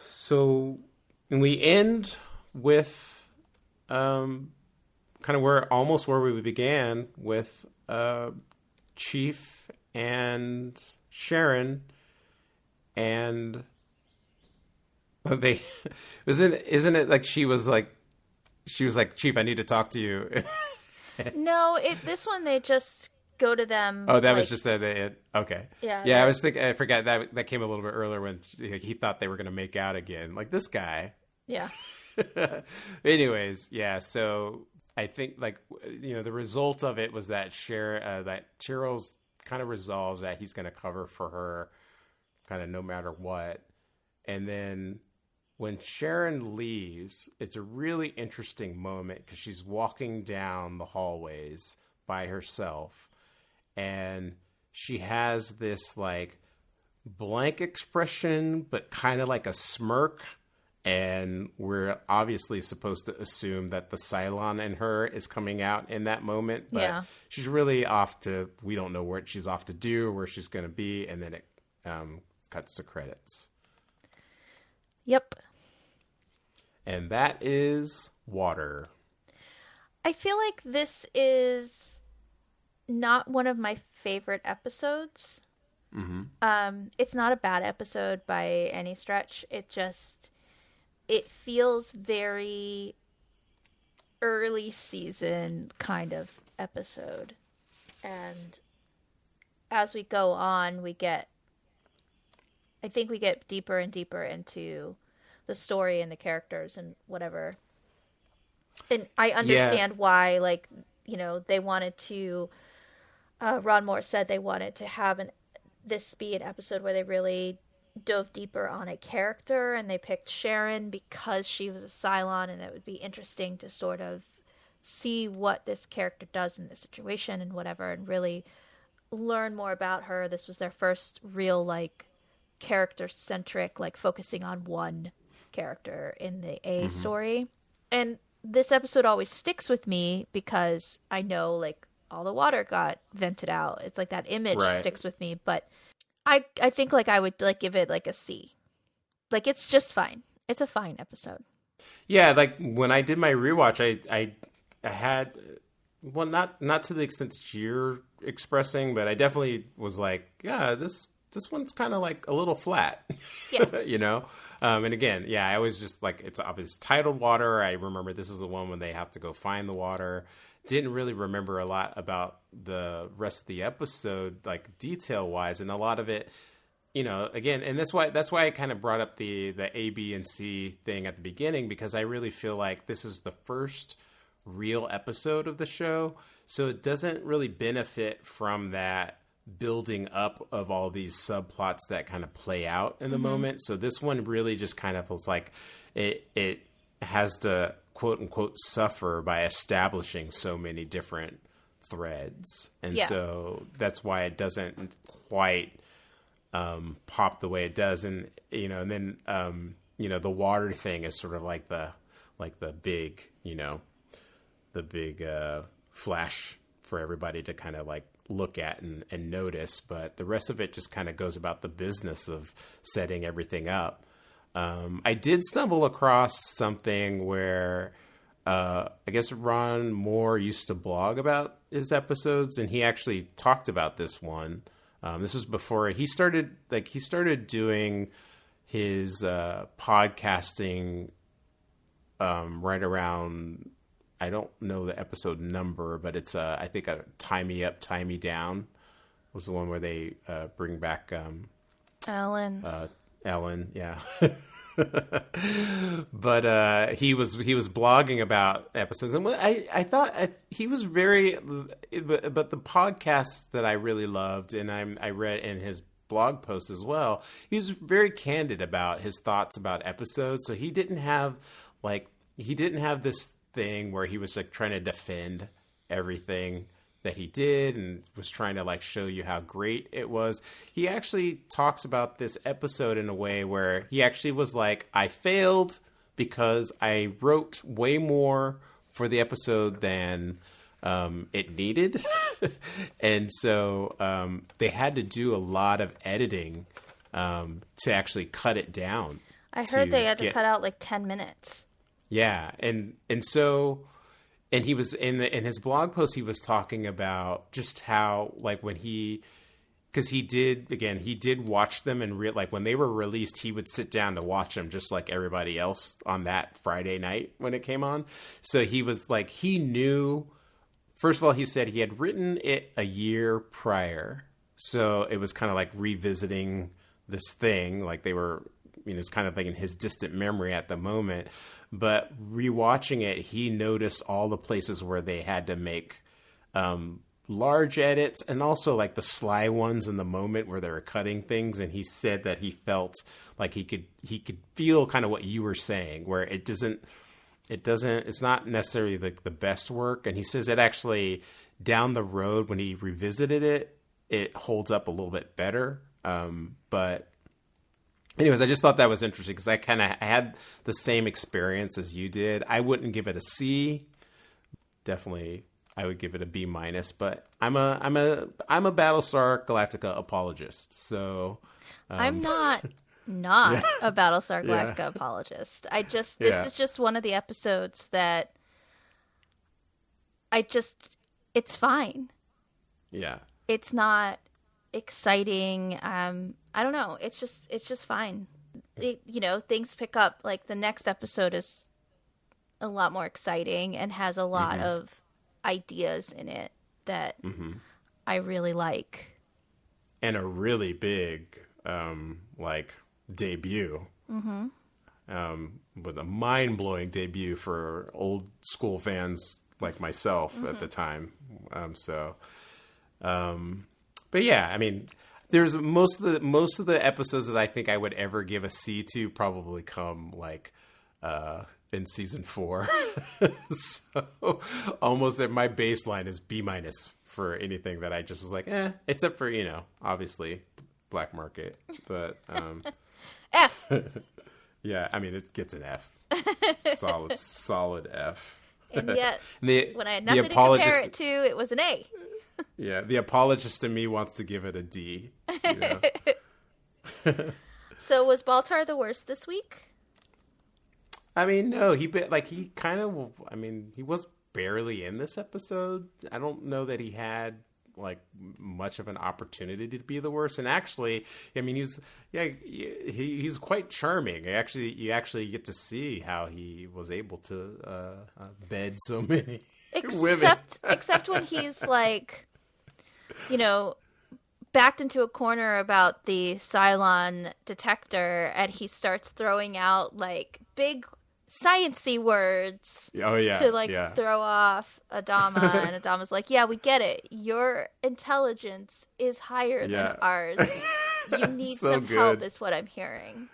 So we end with, kind of where we began with, Chief and Sharon, and isn't it like she was like, Chief, I need to talk to you. No, this one they just go to them. Oh, that was just it. Okay. Yeah. I was thinking, I forgot that came a little bit earlier when he thought they were going to make out again. Like this guy. Yeah. Anyways, yeah. So I think like, you know, the result of it was that that Tyrell's kind of resolves that he's going to cover for her kind of no matter what. And then when Sharon leaves, it's a really interesting moment because she's walking down the hallways by herself and she has this like blank expression, but kind of like a smirk. And we're obviously supposed to assume that the Cylon in her is coming out in that moment, but she's really we don't know what she's off to do or where she's going to be. And then it cuts to credits. Yep. And that is Water. I feel like this is not one of my favorite episodes. It's not a bad episode by any stretch. It feels very early season kind of episode. And as we go on, I think we get deeper and deeper into the story and the characters and whatever. And I understand why, like, you know, they wanted to, Ron Moore said they wanted to have this be an episode where they really dove deeper on a character, and they picked Sharon because she was a Cylon, and it would be interesting to sort of see what this character does in this situation and whatever, and really learn more about her. This was their first real, like, character-centric, like, focusing on one character in the A story. And this episode always sticks with me because I know, like, all the water got vented out. It's like that image sticks with me, but I think like I would like give it like a C. Like it's just fine. It's a fine episode. Yeah, like when I did my rewatch, I had well, not to the extent that you're expressing, but I definitely was like, yeah, this one's kind of like a little flat, you know? And again, yeah, I was just like, it's titled Water. I remember this is the one when they have to go find the water. Didn't really remember a lot about the rest of the episode, like detail wise. And a lot of it, you know, again, and that's why I kind of brought up the A, B, and C thing at the beginning, because I really feel like this is the first real episode of the show, so it doesn't really benefit from that building up of all these subplots that kind of play out in the moment. So this one really just kind of feels like it has to quote unquote suffer by establishing so many different threads, and so that's why it doesn't quite pop the way it does. And you know, and then you know, the water thing is sort of like the big, you know, the big flash for everybody to kind of like look at and notice, but the rest of it just kind of goes about the business of setting everything up. I did stumble across something where I guess Ron Moore used to blog about his episodes, and he actually talked about this one. This was before he started doing his podcasting right around, I don't know the episode number, but it's I think a Tie Me Up, Tie Me Down was the one where they bring back Ellen. Ellen, yeah. But he was blogging about episodes, and I thought he was very. But the podcasts that I really loved, and I read in his blog posts as well, he was very candid about his thoughts about episodes. So he didn't have this thing where he was like trying to defend everything that he did and was trying to like show you how great it was. He actually talks about this episode in a way where he actually was like, I failed because I wrote way more for the episode than it needed. And so they had to do a lot of editing to actually cut it down. I heard they had to cut out like 10 minutes. Yeah, and so, and he was in his blog post, he was talking about just how, like, when because he did watch them, and like when they were released, he would sit down to watch them just like everybody else on that Friday night when it came on. So he was like, he knew. First of all, he said he had written it a year prior, so it was kind of like revisiting this thing, like they were. You know, it's kind of like in his distant memory at the moment, but rewatching it, he noticed all the places where they had to make large edits, and also like the sly ones in the moment where they were cutting things. And he said that he felt like he could feel kind of what you were saying, where it's not necessarily the best work. And he says it actually down the road when he revisited it, it holds up a little bit better. But anyways, I just thought that was interesting because I had the same experience as you did. I wouldn't give it a C. Definitely, I would give it a B minus. But I'm a Battlestar Galactica apologist. So I'm not a Battlestar Galactica apologist. This is just one of the episodes that it's fine. Yeah, it's not exciting. I don't know. It's just fine. Things pick up. Like the next episode is a lot more exciting and has a lot of ideas in it that I really like. And a really big, debut. With a mind-blowing debut for old school fans like myself at the time. But yeah, I mean, there's most of the episodes that I think I would ever give a C to probably come like in season 4. So almost at my baseline is B minus for anything that I just was like, except for, obviously Black Market, but F. Yeah, I mean it gets an F. solid F. And yet when I had nothing to compare it to, it was an A. Yeah, the apologist in me wants to give it a D. So was Baltar the worst this week? I mean, no, he was barely in this episode. I don't know that he had like much of an opportunity to be the worst. And actually, I mean, he's quite charming. You actually get to see how he was able to bed so many women. Except when he's like, backed into a corner about the Cylon detector, and he starts throwing out like big science-y words to throw off Adama. And Adama's like, yeah, we get it. Your intelligence is higher than ours. You need some help is what I'm hearing.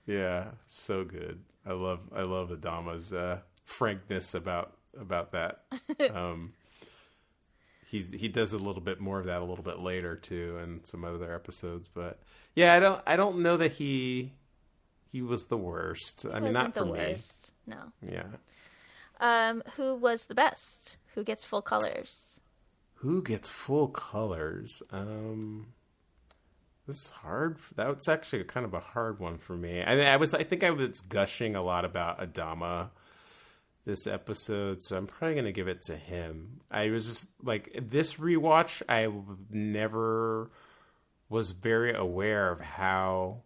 Yeah, so good. I love Adama's frankness about that. He does a little bit more of that a little bit later too in some other episodes, but yeah, I don't know that he was the worst. I mean, not for me. No. Yeah. Who was the best? Who gets full colors? Who gets full colors? This is hard. That's actually kind of a hard one for me. I think I was gushing a lot about Adama this episode, so I'm probably going to give it to him. I was just like, this rewatch, I never was very aware of how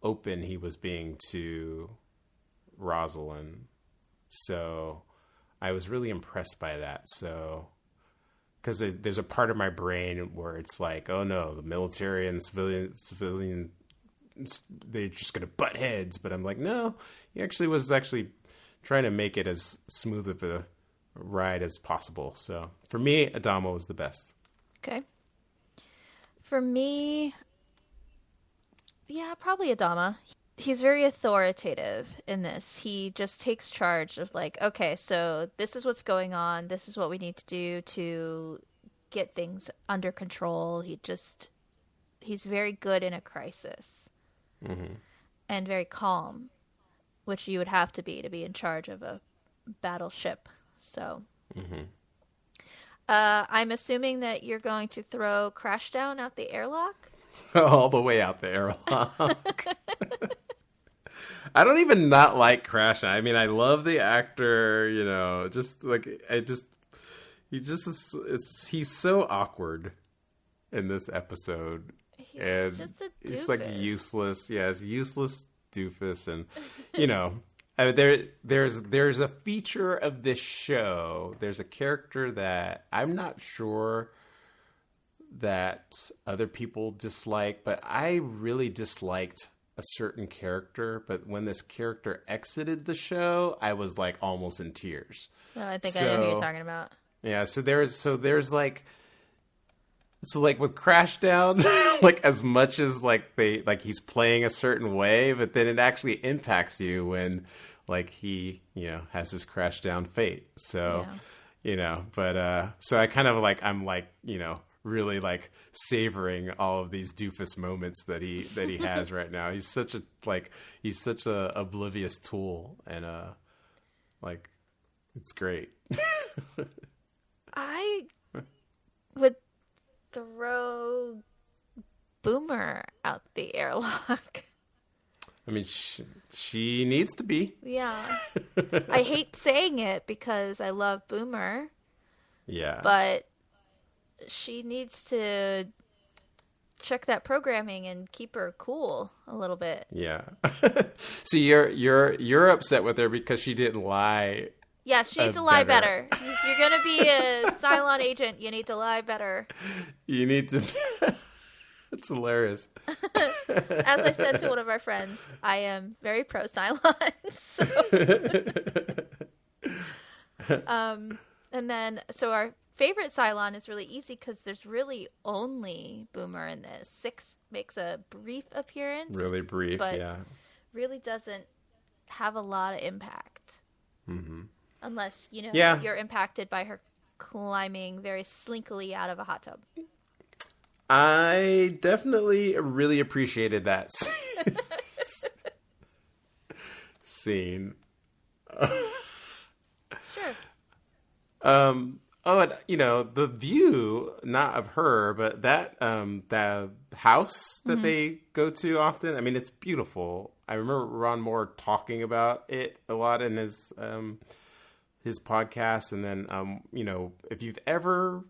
open he was being to Rosalind. So I was really impressed by that. So, because there's a part of my brain where it's like, oh no, the military and civilian, they're just going to butt heads. But I'm like, no, he actually was trying to make it as smooth of a ride as possible. So for me, Adama was the best. Okay. For me, yeah, probably Adama. He's very authoritative in this. He just takes charge of like, okay, so this is what's going on. This is what we need to do to get things under control. He's very good in a crisis. Mm-hmm. And very calm, which you would have to be in charge of a battleship. So, mm-hmm. I'm assuming that you're going to throw Crashdown out the airlock? All the way out the airlock. I don't even not like Crashdown. I mean, I love the actor, just like, he's so awkward in this episode. He's just a doofus. He's like useless. Yeah, he's useless doofus. And, I mean, there's a feature of this show. There's a character that I'm not sure that other people dislike, but I really disliked a certain character. But when this character exited the show, I was like almost in tears. Oh, I think I know who you're talking about. Yeah, so there's like, so like with Crashdown, like as much as he's playing a certain way, but then it actually impacts you when like he, has his Crashdown fate. So, so I kind of like, I'm like, really like savoring all of these doofus moments that he has right now. He's such a oblivious tool, and like it's great. I would throw Boomer out the airlock. I mean, she needs to be. Yeah. I hate saying it because I love Boomer. Yeah. But she needs to check that programming and keep her cool a little bit. Yeah. So you're upset with her because she didn't lie. Yeah, she needs to lie better. If you're going to be a Cylon agent, you need to lie better. You need to. It's hilarious. As I said to one of our friends, I am very pro Cylon. And then, so our favorite Cylon is really easy because there's really only Boomer in this. Six makes a brief appearance. Really brief, but yeah. really doesn't have a lot of impact. Mm-hmm. Unless, you're impacted by her climbing very slinkily out of a hot tub. I definitely really appreciated that scene. Sure. And, the view, not of her, but that the house that they go to often. I mean, it's beautiful. I remember Ron Moore talking about it a lot in his his podcast. And then, if you've ever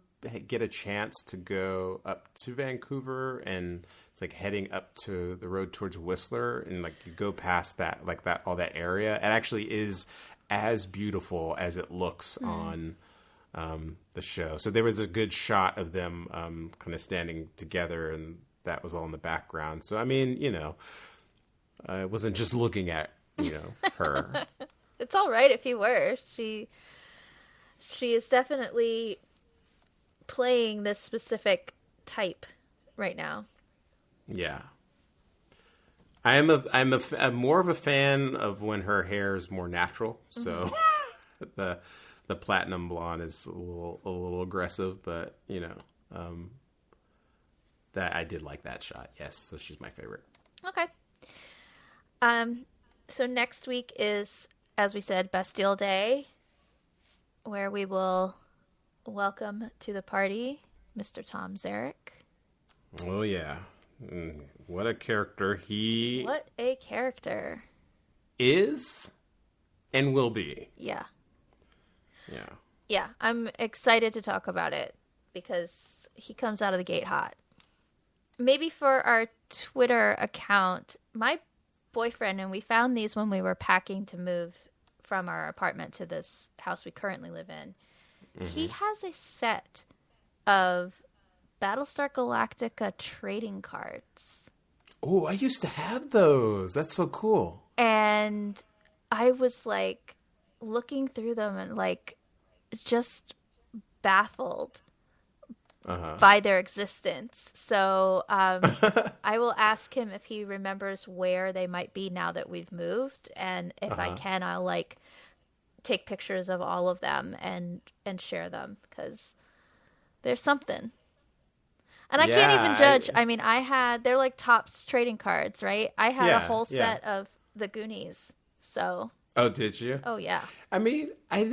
get a chance to go up to Vancouver, and it's like heading up to the road towards Whistler, and like you go past that, like that, all that area, it actually is as beautiful as it looks on the show. So there was a good shot of them kind of standing together, and that was all in the background. So, I mean, I wasn't just looking at, her. It's all right if you were. She is definitely playing this specific type right now. Yeah. I'm more of a fan of when her hair is more natural. So the platinum blonde is a little aggressive, but that I did like that shot. Yes, so she's my favorite. Okay. So next week is, as we said, Bastille Day, where we will welcome to the party Mr. Tom Zarek. Oh yeah. What a character What a character is and will be. Yeah. Yeah. Yeah, I'm excited to talk about it because he comes out of the gate hot. Maybe for our Twitter account, my boyfriend, and we found these when we were packing to move from our apartment to this house we currently live in. He has a set of Battlestar Galactica trading cards. Oh, I used to have those. That's so cool. And I was like looking through them and like just baffled by their existence. So I will ask him if he remembers where they might be now that we've moved, and if I can, I'll like take pictures of all of them and share them, because there's something. And I can't even judge. I mean, they're like Topps trading cards, right? I had a whole set of the Goonies. So. Oh, did you? Oh, yeah. I mean, I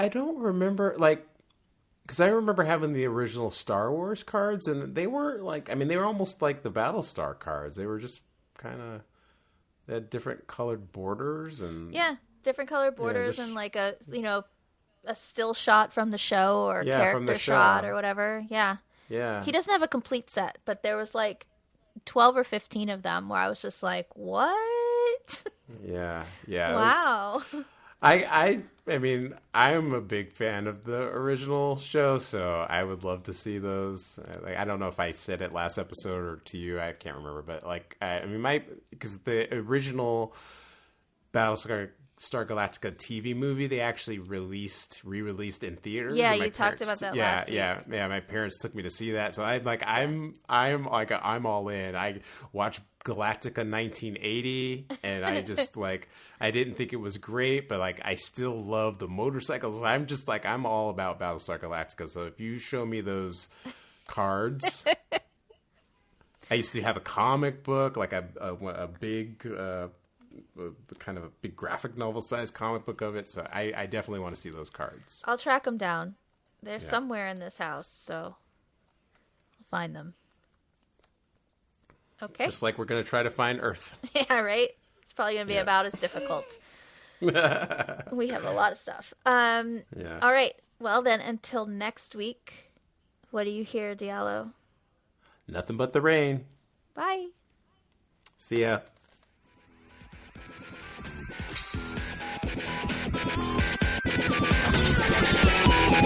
don't remember, like, because I remember having the original Star Wars cards, and they weren't like, I mean, they were almost like the Battlestar cards. They were just kind of, they had different colored borders and. Yeah, different colored borders and like a still shot from the show or character shot or whatever. Yeah. Yeah. He doesn't have a complete set, but there was like 12 or 15 of them where I was just like, what? Yeah. Yeah. Wow. I mean, I'm a big fan of the original show, so I would love to see those. Like, I don't know if I said it last episode or to you, I can't remember, but like, I mean, because the original Battlestar Galactica TV movie, they actually re-released in theaters. Yeah, you talked about that last week. Yeah. My parents took me to see that, so I'm all in. I watched Galactica 1980, and I just like, I didn't think it was great, but like I still love the motorcycles. I'm just like, I'm all about Battlestar Galactica. So if you show me those cards, I used to have a comic book, like a big. Kind of a big graphic novel sized comic book of it, so I definitely want to see those cards. I'll track them down. They're somewhere in this house, so I'll find them. Okay. Just like we're going to try to find Earth. Yeah, right? It's probably going to be about as difficult. We have a lot of stuff. All right. Well, then, until next week, what do you hear, Diallo? Nothing but the rain. Bye. See ya.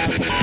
Yeah.